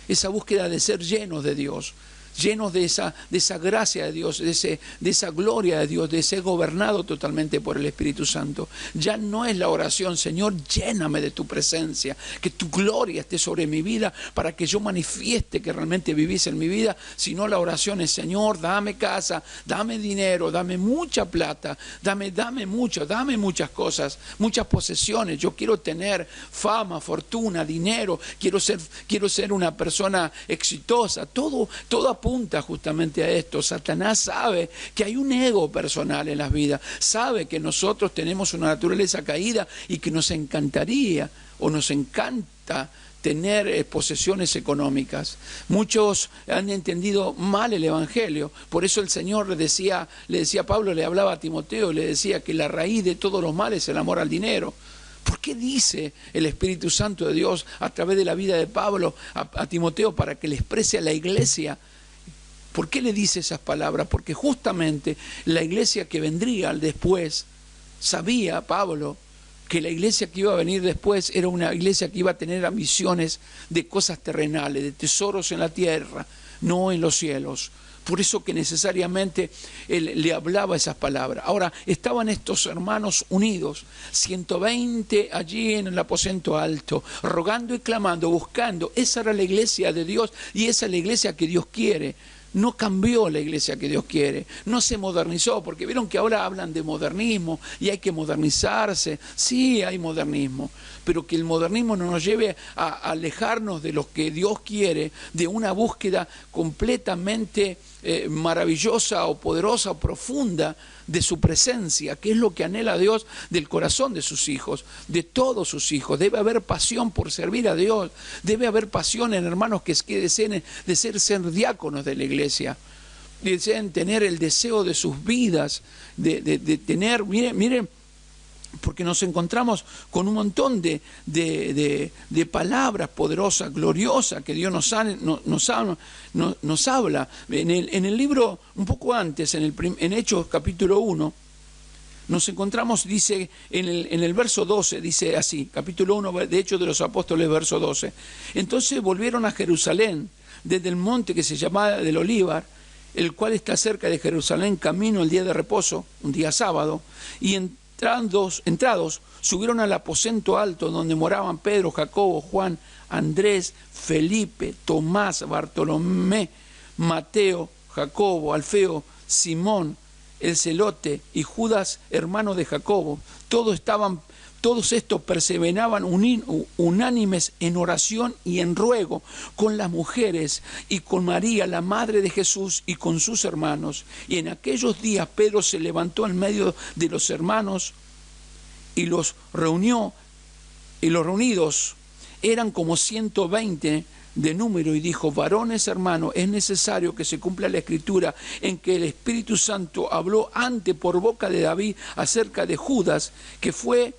de ser llenos de Dios, llenos de esa gracia de Dios, de esa gloria de Dios, de ser gobernado totalmente por el Espíritu Santo. Ya no es la oración, Señor, lléname de tu presencia, que tu gloria esté sobre mi vida para que yo manifieste que realmente vivís en mi vida, sino la oración es, Señor, dame casa, dame dinero, dame mucha plata, dame muchas cosas, muchas posesiones. Yo quiero tener fama, fortuna, dinero, quiero ser una persona exitosa. Todo apunta justamente a esto. Satanás sabe que hay un ego personal en las vidas, sabe que nosotros tenemos una naturaleza caída y que nos encantaría o nos encanta tener posesiones económicas. Muchos han entendido mal el Evangelio, por eso el Señor le decía a Pablo, le hablaba a Timoteo, le decía que la raíz de todos los males es el amor al dinero. ¿Por qué dice el Espíritu Santo de Dios a través de la vida de Pablo a Timoteo para que le exprese a la iglesia? ¿Por qué le dice esas palabras? Porque justamente la iglesia que vendría después, sabía Pablo que la iglesia que iba a venir después era una iglesia que iba a tener ambiciones de cosas terrenales, de tesoros en la tierra, no en los cielos. Por eso que necesariamente él le hablaba esas palabras. Ahora, estaban estos hermanos unidos, 120 allí en el aposento alto, rogando y clamando, buscando. Esa era la iglesia de Dios y esa es la iglesia que Dios quiere. No cambió la iglesia que Dios quiere, no se modernizó, porque vieron que ahora hablan de modernismo y hay que modernizarse. Sí, hay modernismo, pero que el modernismo no nos lleve a alejarnos de lo que Dios quiere, de una búsqueda completamente maravillosa o poderosa o profunda de su presencia, que es lo que anhela Dios del corazón de sus hijos, de todos sus hijos. Debe haber pasión por servir a Dios, debe haber pasión en hermanos que deseen de ser diáconos de la iglesia, deseen tener el deseo de sus vidas, de tener, miren, porque nos encontramos con un montón de palabras poderosas, gloriosas, que Dios nos habla. En el libro, un poco antes, en Hechos capítulo 1, nos encontramos, dice, en el verso 12, dice así, capítulo 1 de Hechos de los Apóstoles, verso 12. Entonces volvieron a Jerusalén, desde el monte que se llamaba del Olivar, el cual está cerca de Jerusalén, camino el día de reposo, un día sábado, y entrados, subieron al aposento alto donde moraban Pedro, Jacobo, Juan, Andrés, Felipe, Tomás, Bartolomé, Mateo, Jacobo, Alfeo, Simón, el celote y Judas, hermano de Jacobo. Todos estos perseveraban unánimes en oración y en ruego con las mujeres y con María, la madre de Jesús, y con sus hermanos. Y en aquellos días Pedro se levantó en medio de los hermanos y los reunió, y los reunidos eran como 120 de número, y dijo: varones hermanos, es necesario que se cumpla la escritura en que el Espíritu Santo habló antes por boca de David acerca de Judas, que fue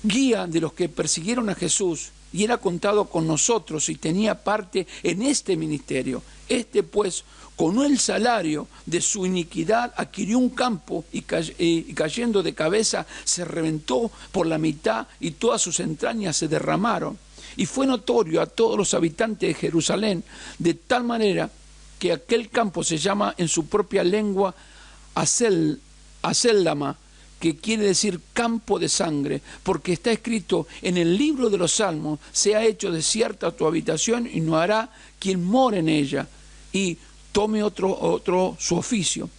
guía de los que persiguieron a Jesús, y era contado con nosotros y tenía parte en este ministerio. Este pues, con el salario de su iniquidad, adquirió un campo y cayendo de cabeza se reventó por la mitad y todas sus entrañas se derramaron. Y fue notorio a todos los habitantes de Jerusalén, de tal manera que aquel campo se llama en su propia lengua Acéldama, que quiere decir campo de sangre, porque está escrito en el libro de los Salmos: sea hecho desierta tu habitación y no hará quien more en ella, y tome otro su oficio.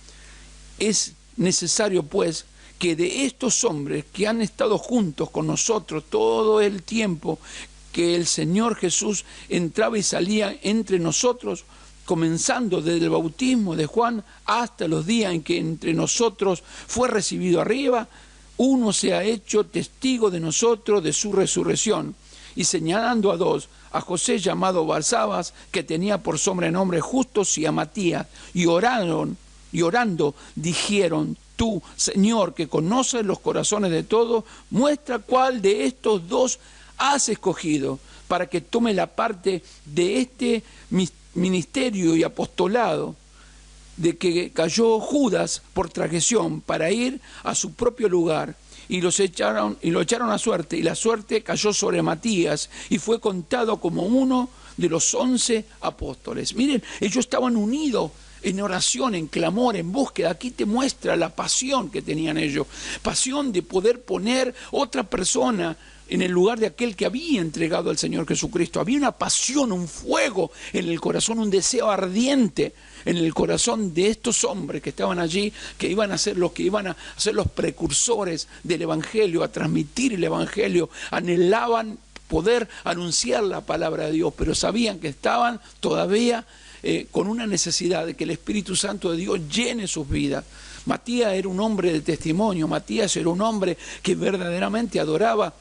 Es necesario pues que de estos hombres que han estado juntos con nosotros todo el tiempo que el Señor Jesús entraba y salía entre nosotros, comenzando desde el bautismo de Juan hasta los días en que entre nosotros fue recibido arriba, uno se ha hecho testigo de nosotros de su resurrección. Y señalando a dos, a José llamado Barsabas, que tenía por sobrenombre Justos, y a Matías, y orando dijeron: tú, Señor, que conoces los corazones de todos, muestra cuál de estos dos has escogido para que tome la parte de este ministerio y apostolado de que cayó Judas por transgresión, para ir a su propio lugar. Y lo echaron a suerte, y la suerte cayó sobre Matías, y fue contado como uno de los 11 apóstoles. Miren, ellos estaban unidos en oración, en clamor, en búsqueda. Aquí te muestra la pasión que tenían ellos. Pasión de poder poner otra persona en el lugar de aquel que había entregado al Señor Jesucristo. Había una pasión, un fuego en el corazón, un deseo ardiente en el corazón de estos hombres que estaban allí, que iban a ser los precursores del Evangelio, a transmitir el Evangelio. Anhelaban poder anunciar la palabra de Dios, pero sabían que estaban todavía con una necesidad de que el Espíritu Santo de Dios llene sus vidas. Matías era un hombre de testimonio. Matías era un hombre que verdaderamente adoraba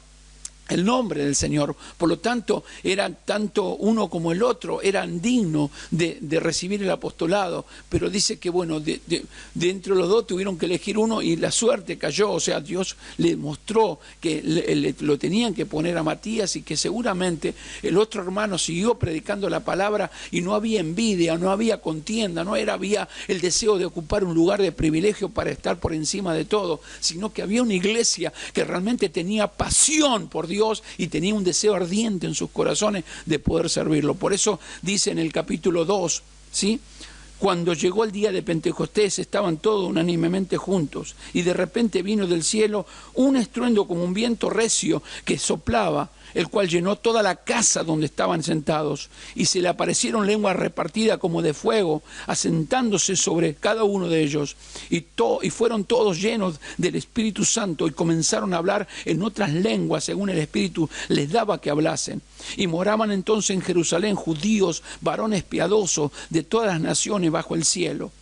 el nombre del Señor. Por lo tanto, eran tanto uno como el otro, eran dignos de recibir el apostolado. Pero dice que, bueno, de entre los dos tuvieron que elegir uno y la suerte cayó. O sea, Dios le mostró que lo tenían que poner a Matías, y que seguramente el otro hermano siguió predicando la palabra y no había envidia, no había contienda, había el deseo de ocupar un lugar de privilegio para estar por encima de todo, sino que había una iglesia que realmente tenía pasión por Dios y tenía un deseo ardiente en sus corazones de poder servirlo. Por eso dice en el capítulo 2, ¿sí? Cuando llegó el día de Pentecostés, estaban todos unánimemente juntos, y de repente vino del cielo un estruendo como un viento recio que soplaba, el cual llenó toda la casa donde estaban sentados, y se le aparecieron lenguas repartidas como de fuego, asentándose sobre cada uno de ellos, y fueron todos llenos del Espíritu Santo, y comenzaron a hablar en otras lenguas según el Espíritu les daba que hablasen. Y moraban entonces en Jerusalén judíos, varones piadosos de todas las naciones bajo el cielo.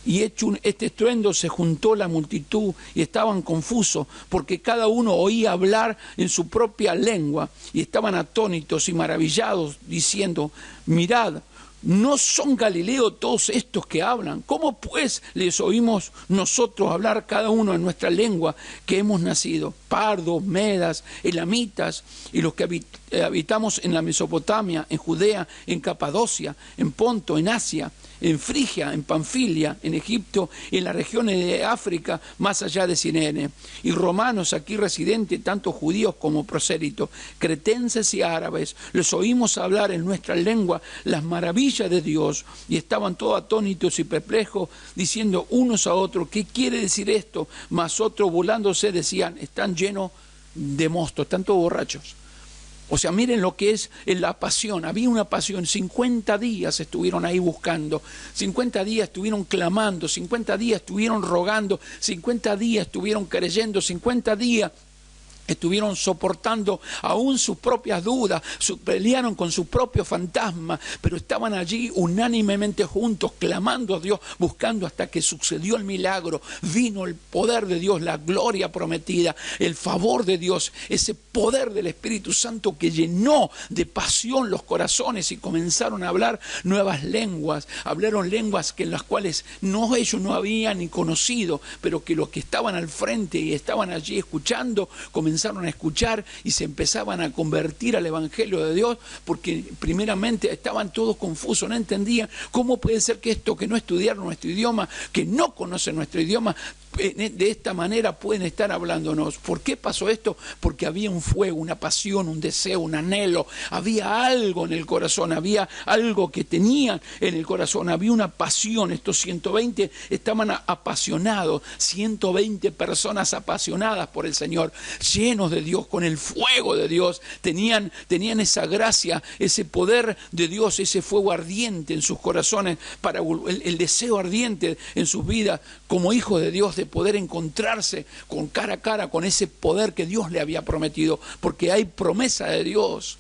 Y hecho este estruendo, se juntó la multitud y estaban confusos, porque cada uno oía hablar en su propia lengua, y estaban atónitos y maravillados, diciendo: mirad, ¿no son galileos todos estos que hablan? ¿Cómo pues les oímos nosotros hablar cada uno en nuestra lengua que hemos nacido? Pardos, medas, elamitas, y los que habitamos en la Mesopotamia, en Judea, en Capadocia, en Ponto, en Asia, en Frigia, en Panfilia, en Egipto, en las regiones de África, más allá de Cirene, y romanos aquí residentes, tanto judíos como prosélitos, cretenses y árabes, les oímos hablar en nuestra lengua las maravillas de Dios, y estaban todos atónitos y perplejos, diciendo unos a otros: ¿qué quiere decir esto? Mas otros, burlándose, decían: están llenos de mosto, están todos borrachos. O sea, miren lo que es la pasión. Había una pasión. 50 días estuvieron ahí buscando, 50 días estuvieron clamando, 50 días estuvieron rogando, 50 días estuvieron creyendo, 50 días estuvieron soportando aún sus propias dudas, pelearon con su propio fantasma, pero estaban allí unánimemente juntos, clamando a Dios, buscando, hasta que sucedió el milagro. Vino el poder de Dios, la gloria prometida, el favor de Dios, ese poder del Espíritu Santo que llenó de pasión los corazones, y comenzaron a hablar nuevas lenguas. Hablaron lenguas en las cuales ellos no habían ni conocido, pero que los que estaban al frente y estaban allí escuchando, comenzaron a escuchar y se empezaban a convertir al Evangelio de Dios, porque primeramente estaban todos confusos, no entendían cómo puede ser que estos que no estudiaron nuestro idioma, que no conocen nuestro idioma, de esta manera pueden estar hablándonos. ¿Por qué pasó esto? Porque había un fuego, una pasión, un deseo, un anhelo, había algo en el corazón, había algo que tenían en el corazón, había una pasión. Estos 120 estaban apasionados, 120 personas apasionadas por el Señor, llenos de Dios, con el fuego de Dios, tenían esa gracia, ese poder de Dios, ese fuego ardiente en sus corazones, para el deseo ardiente en sus vidas como hijos de Dios, de poder encontrarse con cara a cara con ese poder que Dios le había prometido, porque hay promesa de Dios.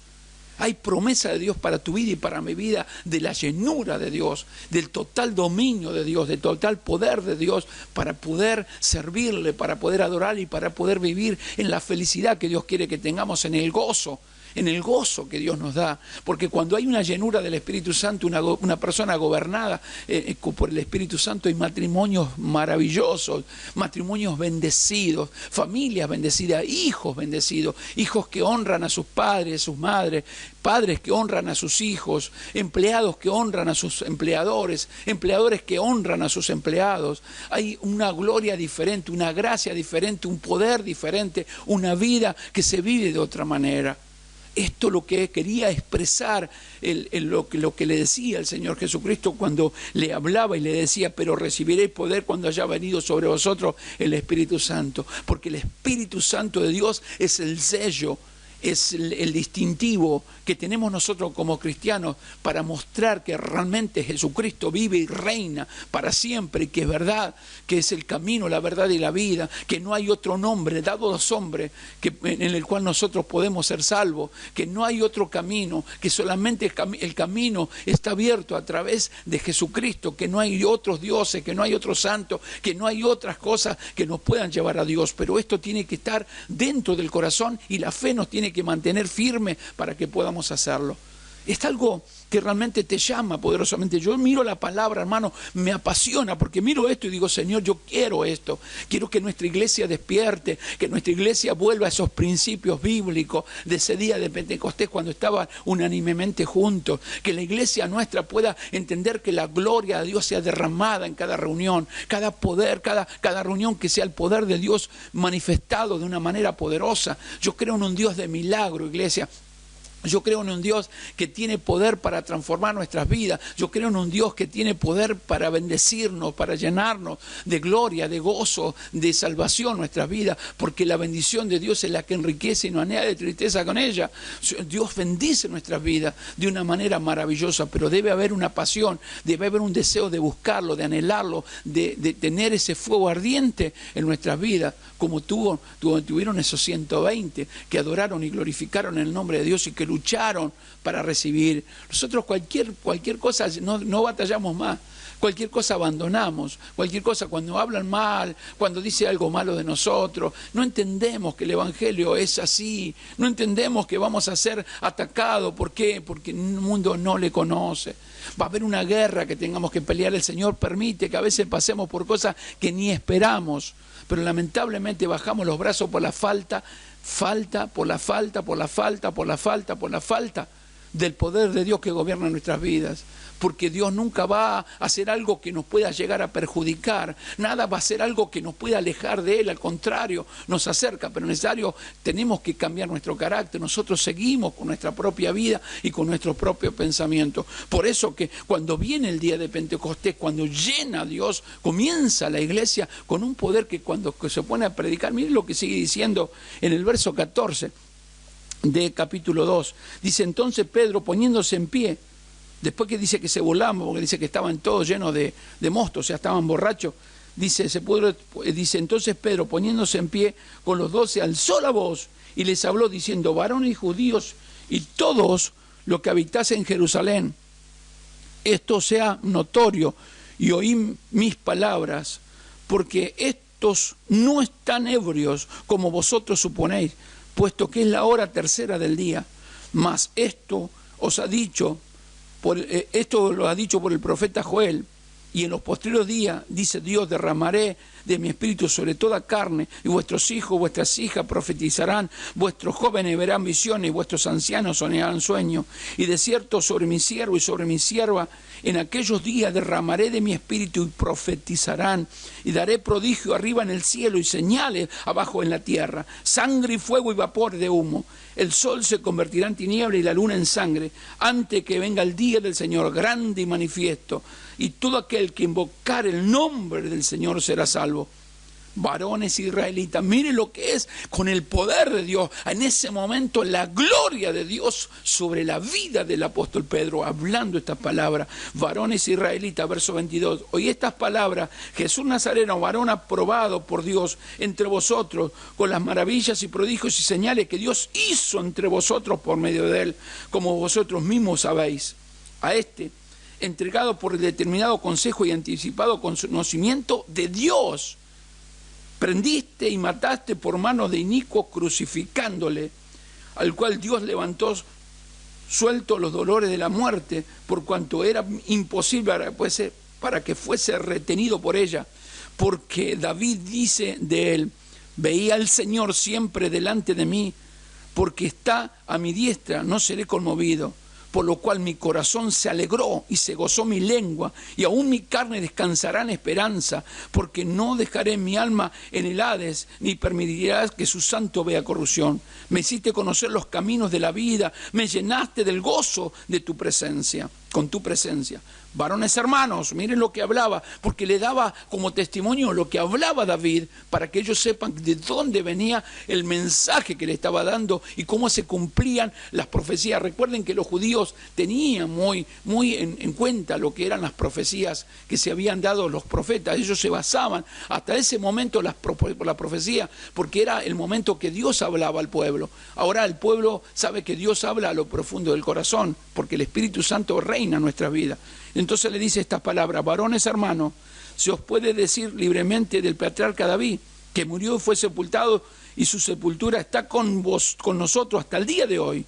Hay promesa de Dios para tu vida y para mi vida, de la llenura de Dios, del total dominio de Dios, del total poder de Dios, para poder servirle, para poder adorar y para poder vivir en la felicidad que Dios quiere que tengamos, en el gozo que Dios nos da. Porque cuando hay una llenura del Espíritu Santo, una persona gobernada por el Espíritu Santo, hay matrimonios maravillosos, matrimonios bendecidos, familias bendecidas, hijos bendecidos, hijos que honran a sus padres, sus madres, padres que honran a sus hijos, empleados que honran a sus empleadores, empleadores que honran a sus empleados. Hay una gloria diferente, una gracia diferente, un poder diferente, una vida que se vive de otra manera. esto lo que quería expresar, lo que le decía el Señor Jesucristo cuando le hablaba y le decía, pero recibiréis poder cuando haya venido sobre vosotros el Espíritu Santo, porque el Espíritu Santo de Dios es el sello, es el distintivo que tenemos nosotros como cristianos para mostrar que realmente Jesucristo vive y reina para siempre, y que es verdad, que es el camino, la verdad y la vida, que no hay otro nombre dado a los hombres en el cual nosotros podemos ser salvos, que no hay otro camino, que solamente el camino está abierto a través de Jesucristo, que no hay otros dioses, que no hay otros santos, que no hay otras cosas que nos puedan llevar a Dios. Pero esto tiene que estar dentro del corazón y la fe nos tiene que mantener firme para que podamos hacerlo. Es algo que realmente te llama poderosamente. Yo miro la palabra, hermano, me apasiona, porque miro esto y digo, Señor, yo quiero esto. Quiero que nuestra iglesia despierte, que nuestra iglesia vuelva a esos principios bíblicos de ese día de Pentecostés cuando estaban unánimemente juntos. Que la iglesia nuestra pueda entender que la gloria de Dios sea derramada en cada reunión, cada poder, cada reunión, que sea el poder de Dios manifestado de una manera poderosa. Yo creo en un Dios de milagro, iglesia. Yo creo en un Dios que tiene poder para transformar nuestras vidas. Yo creo en un Dios que tiene poder para bendecirnos, para llenarnos de gloria, de gozo, de salvación nuestras vidas, porque la bendición de Dios es la que enriquece y no añade tristeza con ella. Dios bendice nuestras vidas de una manera maravillosa, pero debe haber una pasión, debe haber un deseo de buscarlo, de anhelarlo, de tener ese fuego ardiente en nuestras vidas, como tuvieron esos 120 que adoraron y glorificaron el nombre de Dios y que lucharon para recibir. Nosotros cualquier cosa no batallamos más, cualquier cosa abandonamos, cualquier cosa cuando hablan mal, cuando dice algo malo de nosotros, no entendemos que el Evangelio es así, no entendemos que vamos a ser atacados. ¿Por qué? Porque el mundo no le conoce. Va a haber una guerra que tengamos que pelear. El Señor permite que a veces pasemos por cosas que ni esperamos, pero lamentablemente bajamos los brazos por la falta del poder de Dios que gobierna nuestras vidas. Porque Dios nunca va a hacer algo que nos pueda llegar a perjudicar, nada va a ser algo que nos pueda alejar de Él, al contrario, nos acerca, pero necesario, tenemos que cambiar nuestro carácter. Nosotros seguimos con nuestra propia vida y con nuestros propios pensamientos. Por eso que cuando viene el día de Pentecostés, cuando llena a Dios, comienza la iglesia con un poder que cuando se pone a predicar, miren lo que sigue diciendo en el verso 14 de capítulo 2, dice: entonces Pedro, poniéndose en pie, después que dice que se burlaban, porque dice que estaban todos llenos de mostos, o sea, estaban borrachos, dice entonces Pedro, poniéndose en pie con los 12, alzó la voz y les habló diciendo: varones y judíos y todos los que habitasen en Jerusalén, esto sea notorio y oí mis palabras, porque estos no están ebrios como vosotros suponéis, puesto que es la hora tercera del día. Mas esto os ha dicho, esto lo ha dicho por el profeta Joel: y en los postreros días, dice Dios, derramaré de mi espíritu sobre toda carne, y vuestros hijos, vuestras hijas profetizarán, vuestros jóvenes verán visiones, y vuestros ancianos soñarán sueños. Y de cierto sobre mi siervo y sobre mi sierva, en aquellos días derramaré de mi espíritu y profetizarán, y daré prodigio arriba en el cielo y señales abajo en la tierra, sangre y fuego y vapor de humo. El sol se convertirá en tiniebla y la luna en sangre, antes que venga el día del Señor grande y manifiesto, y todo aquel que invocar el nombre del Señor será salvo. Varones israelitas, mire lo que es con el poder de Dios. En ese momento la gloria de Dios sobre la vida del apóstol Pedro, hablando estas palabras. Varones israelitas, verso 22. Oí estas palabras: Jesús Nazareno, varón aprobado por Dios entre vosotros, con las maravillas y prodigios y señales que Dios hizo entre vosotros por medio de él, como vosotros mismos sabéis. A este, entregado por el determinado consejo y anticipado conocimiento de Dios, prendiste y mataste por manos de inicuos, crucificándole, al cual Dios levantó suelto los dolores de la muerte, por cuanto era imposible para que fuese retenido por ella. Porque David dice de él: veía al Señor siempre delante de mí, porque está a mi diestra, no seré conmovido. por lo cual mi corazón se alegró y se gozó mi lengua, y aún mi carne descansará en esperanza, porque no dejaré mi alma en el Hades, ni permitirás que su santo vea corrupción. Me hiciste conocer los caminos de la vida, me llenaste del gozo de tu presencia, con tu presencia. Varones hermanos, miren lo que hablaba, porque le daba como testimonio lo que hablaba David, para que ellos sepan de dónde venía el mensaje que le estaba dando y cómo se cumplían las profecías. Recuerden que los judíos tenían muy en cuenta lo que eran las profecías que se habían dado los profetas. Ellos se basaban hasta ese momento la profecía, porque era el momento que Dios hablaba al pueblo. Ahora el pueblo sabe que Dios habla a lo profundo del corazón, porque el Espíritu Santo reina en nuestra vida. Entonces le dice estas palabras: varones hermanos, se os puede decir libremente del patriarca David, que murió y fue sepultado, y su sepultura está con nosotros hasta el día de hoy.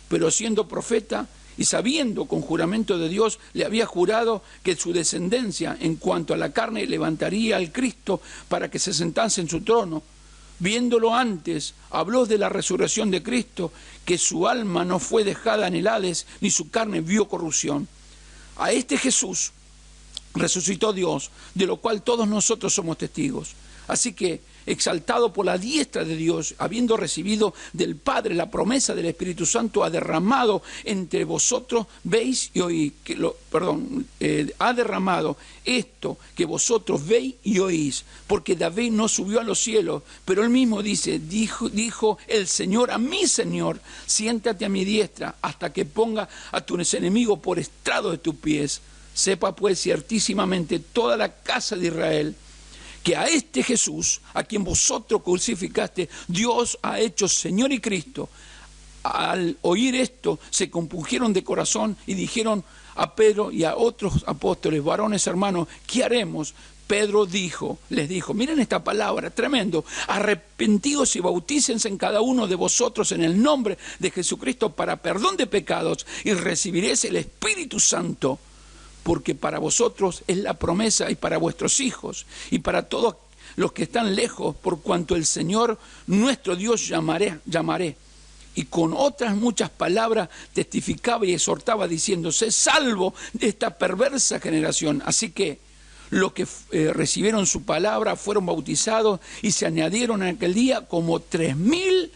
Pero siendo profeta y sabiendo con juramento de Dios, le había jurado que su descendencia en cuanto a la carne levantaría al Cristo para que se sentase en su trono. Viéndolo antes, habló de la resurrección de Cristo, que su alma no fue dejada en el Hades, ni su carne vio corrupción. A este Jesús resucitó Dios, de lo cual todos nosotros somos testigos. Así que, exaltado por la diestra de Dios, habiendo recibido del Padre la promesa del Espíritu Santo, ha derramado entre vosotros, veis y oís, ha derramado esto que vosotros veis y oís, porque David no subió a los cielos, pero él mismo dijo el Señor a mi Señor: siéntate a mi diestra hasta que ponga a tus enemigos por estrado de tus pies. Sepa pues ciertísimamente toda la casa de Israel, que a este Jesús, a quien vosotros crucificaste, Dios ha hecho Señor y Cristo. Al oír esto, se compungieron de corazón y dijeron a Pedro y a otros apóstoles: varones hermanos, ¿qué haremos? Pedro les dijo, miren esta palabra, tremendo: arrepentidos y bautícense en cada uno de vosotros en el nombre de Jesucristo para perdón de pecados, y recibiréis el Espíritu Santo. Porque para vosotros es la promesa, y para vuestros hijos, y para todos los que están lejos, por cuanto el Señor nuestro Dios llamaré. Y con otras muchas palabras testificaba y exhortaba, diciendo: sé salvo de esta perversa generación. Así que los que recibieron su palabra fueron bautizados, y se añadieron en aquel día como 3.000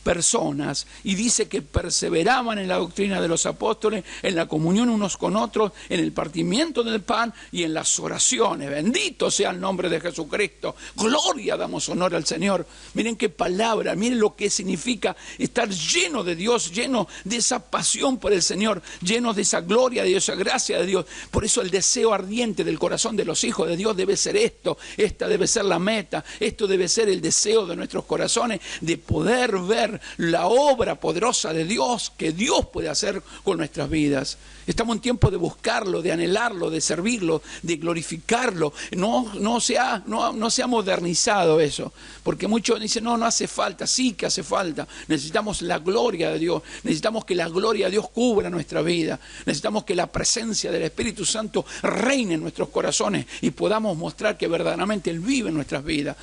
personas, y dice que perseveraban en la doctrina de los apóstoles, en la comunión unos con otros, en el partimiento del pan y en las oraciones. Bendito sea el nombre de Jesucristo. Gloria, damos honor al Señor. Miren qué palabra, miren lo que significa estar lleno de Dios, lleno de esa pasión por el Señor, lleno de esa gloria de Dios, esa gracia de Dios. Por eso el deseo ardiente del corazón de los hijos de Dios debe ser esto. Esta debe ser la meta, esto debe ser el deseo de nuestros corazones, de poder ver la obra poderosa de Dios que Dios puede hacer con nuestras vidas. Estamos en tiempo de buscarlo, de anhelarlo, de servirlo, de glorificarlo. No se ha modernizado eso, porque muchos dicen: no hace falta. Sí que hace falta. Necesitamos la gloria de Dios, necesitamos que la gloria de Dios cubra nuestra vida, necesitamos que la presencia del Espíritu Santo reine en nuestros corazones y podamos mostrar que verdaderamente Él vive en nuestras vidas.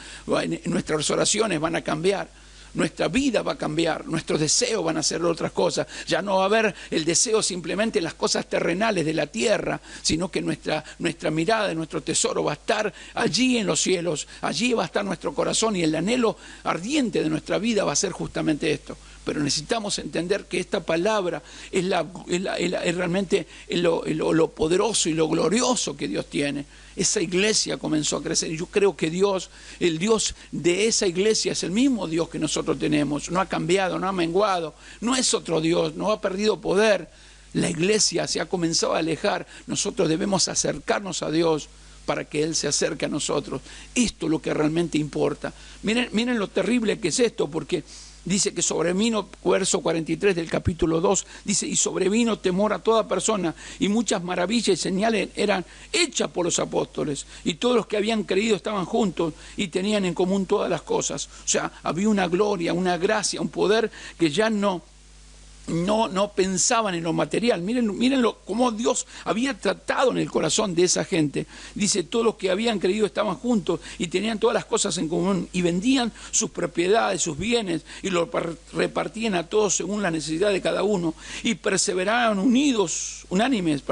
Nuestras oraciones van a cambiar. Nuestra vida va a cambiar, nuestros deseos van a ser otras cosas. Ya no va a haber el deseo simplemente en las cosas terrenales de la tierra, sino que nuestra mirada, nuestro tesoro va a estar allí en los cielos. Allí va a estar nuestro corazón, y el anhelo ardiente de nuestra vida va a ser justamente esto. Pero necesitamos entender que esta palabra es realmente lo poderoso y lo glorioso que Dios tiene. Esa iglesia comenzó a crecer, y yo creo que Dios, el Dios de esa iglesia, es el mismo Dios que nosotros tenemos. No ha cambiado, no ha menguado, no es otro Dios, no ha perdido poder. La iglesia se ha comenzado a alejar. Nosotros debemos acercarnos a Dios para que Él se acerque a nosotros. Esto es lo que realmente importa. Miren lo terrible que es esto, porque dice que sobrevino, verso 43 del capítulo 2, dice: y sobrevino temor a toda persona, y muchas maravillas y señales eran hechas por los apóstoles, y todos los que habían creído estaban juntos y tenían en común todas las cosas. O sea, había una gloria, una gracia, un poder que ya no no pensaban en lo material. Mírenlo, cómo Dios había tratado en el corazón de esa gente. Dice, todos los que habían creído estaban juntos y tenían todas las cosas en común y vendían sus propiedades, sus bienes y los repartían a todos según la necesidad de cada uno y perseveraban unánimes,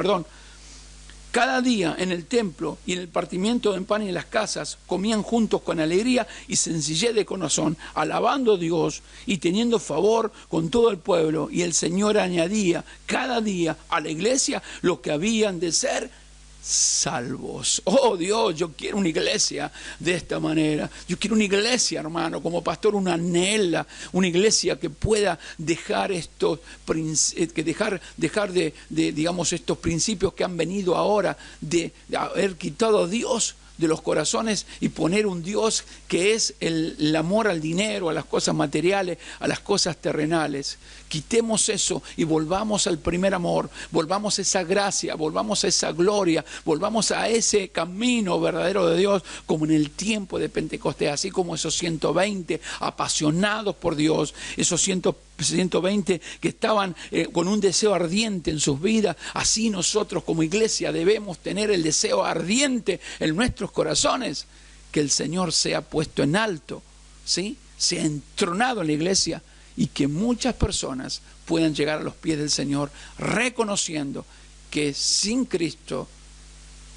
cada día en el templo y en el partimiento de pan y en las casas, comían juntos con alegría y sencillez de corazón, alabando a Dios y teniendo favor con todo el pueblo. Y el Señor añadía cada día a la iglesia los que habían de ser salvos. Oh Dios, yo quiero una iglesia de esta manera. Yo quiero una iglesia, hermano, como pastor, una iglesia que pueda dejar estos digamos, estos principios que han venido ahora de haber quitado a Dios de los corazones y poner un Dios que es el amor al dinero, a las cosas materiales, a las cosas terrenales. Quitemos eso y volvamos al primer amor, volvamos a esa gracia, volvamos a esa gloria, volvamos a ese camino verdadero de Dios, como en el tiempo de Pentecostés, así como esos 120 apasionados por Dios, esos 120 que estaban con un deseo ardiente en sus vidas. Así nosotros como iglesia debemos tener el deseo ardiente en nuestros corazones, que el Señor sea puesto en alto, ¿sí? Sea entronado en la iglesia y que muchas personas puedan llegar a los pies del Señor reconociendo que sin Cristo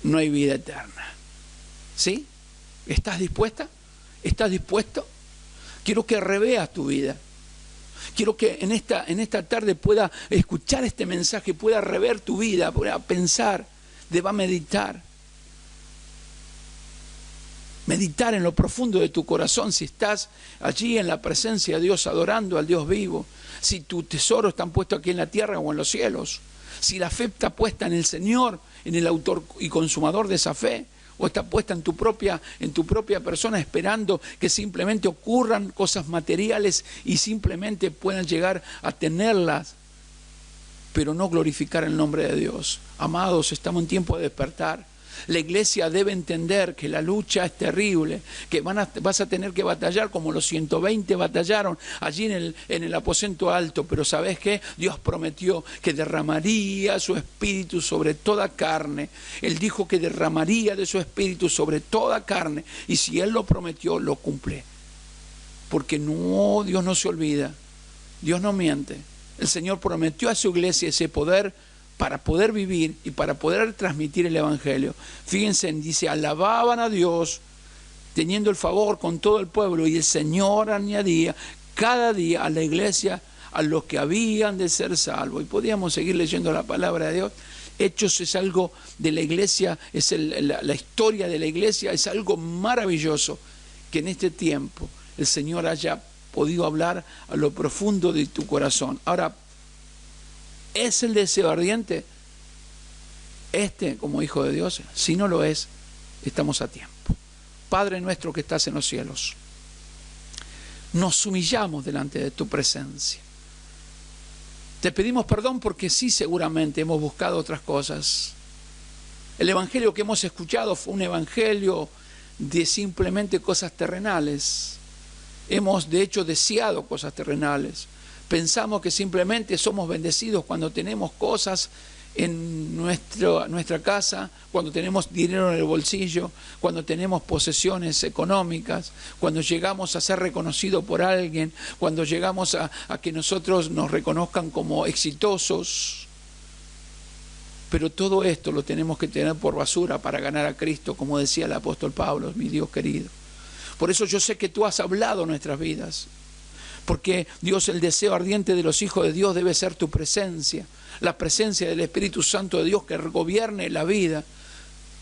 no hay vida eterna. ¿Sí? ¿Estás dispuesta? ¿Estás dispuesto? Quiero que reveas tu vida. Quiero que en esta tarde pueda escuchar este mensaje, pueda rever tu vida, pueda pensar, deba meditar. Meditar en lo profundo de tu corazón, si estás allí en la presencia de Dios, adorando al Dios vivo, si tus tesoros están puestos aquí en la tierra o en los cielos, si la fe está puesta en el Señor, en el autor y consumador de esa fe, o está puesta en tu propia persona, esperando que simplemente ocurran cosas materiales y simplemente puedan llegar a tenerlas, pero no glorificar el nombre de Dios. Amados, estamos en tiempo de despertar. La iglesia debe entender que la lucha es terrible, que vas a tener que batallar como los 120 batallaron allí en el aposento alto, pero ¿sabes qué? Dios prometió que derramaría su espíritu sobre toda carne. Él dijo que derramaría de su espíritu sobre toda carne, y si Él lo prometió, lo cumple. Porque no, Dios no se olvida, Dios no miente. El Señor prometió a su iglesia ese poder para poder vivir y para poder transmitir el Evangelio. Fíjense, dice, alababan a Dios teniendo el favor con todo el pueblo, y el Señor añadía cada día a la iglesia a los que habían de ser salvos. Y podíamos seguir leyendo la palabra de Dios. Hechos es algo de la iglesia, es la historia de la iglesia, es algo maravilloso que en este tiempo el Señor haya podido hablar a lo profundo de tu corazón. Ahora, ¿es el deseo ardiente como hijo de Dios? Si no lo es, estamos a tiempo. Padre nuestro que estás en los cielos, nos humillamos delante de tu presencia. Te pedimos perdón porque sí, seguramente hemos buscado otras cosas. El evangelio que hemos escuchado fue un evangelio de simplemente cosas terrenales. Hemos de hecho deseado cosas terrenales. Pensamos que simplemente somos bendecidos cuando tenemos cosas en nuestra casa, cuando tenemos dinero en el bolsillo, cuando tenemos posesiones económicas, cuando llegamos a ser reconocidos por alguien, cuando llegamos a que nosotros nos reconozcan como exitosos. Pero todo esto lo tenemos que tener por basura para ganar a Cristo, como decía el apóstol Pablo, mi Dios querido. Por eso yo sé que tú has hablado en nuestras vidas. Porque Dios, el deseo ardiente de los hijos de Dios debe ser tu presencia, la presencia del Espíritu Santo de Dios que gobierne la vida,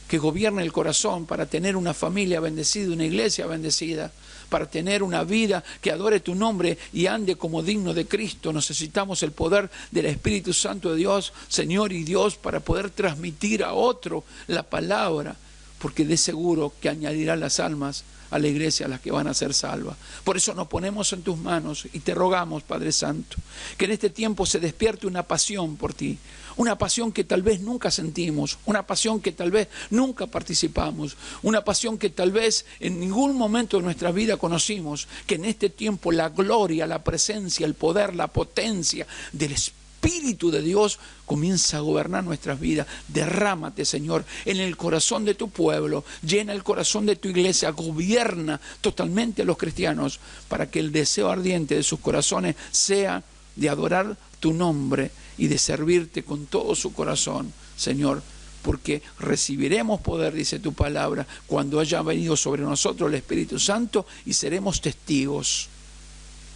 que gobierne el corazón para tener una familia bendecida, una iglesia bendecida, para tener una vida que adore tu nombre y ande como digno de Cristo. Necesitamos el poder del Espíritu Santo de Dios, Señor y Dios, para poder transmitir a otro la palabra, porque de seguro que añadirá las almas a la iglesia las que van a ser salvas. Por eso nos ponemos en tus manos y te rogamos, Padre Santo, que en este tiempo se despierte una pasión por ti, una pasión que tal vez nunca sentimos, una pasión que tal vez nunca participamos, una pasión que tal vez en ningún momento de nuestra vida conocimos, que en este tiempo la gloria, la presencia, el poder, la potencia del Espíritu de Dios comienza a gobernar nuestras vidas. Derrámate, Señor, en el corazón de tu pueblo, llena el corazón de tu iglesia, gobierna totalmente a los cristianos para que el deseo ardiente de sus corazones sea de adorar tu nombre y de servirte con todo su corazón, Señor, porque recibiremos poder, dice tu palabra, cuando haya venido sobre nosotros el Espíritu Santo, y seremos testigos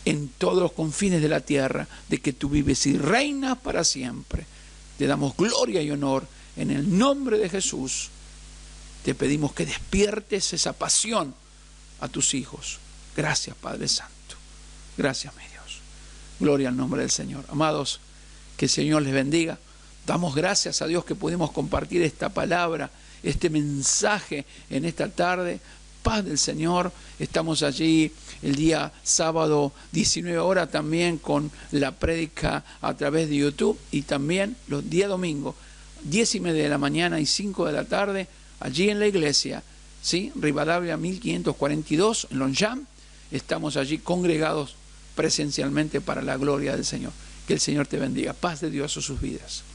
en todos los confines de la tierra de que tú vives y reinas para siempre. Te damos gloria y honor en el nombre de Jesús. Te pedimos que despiertes esa pasión a tus hijos. Gracias, Padre Santo. Gracias, mi Dios. Gloria al nombre del Señor. Amados, que el Señor les bendiga. Damos gracias a Dios que pudimos compartir esta palabra, este mensaje en esta tarde. Paz del Señor. Estamos allí el día sábado 19 horas también con la prédica a través de YouTube, y también los días domingos 10:30 de la mañana y 5 de la tarde allí en la iglesia, ¿sí? Rivadavia 1542 en Longchamp. Estamos allí congregados presencialmente para la gloria del Señor. Que el Señor te bendiga. Paz de Dios a sus vidas.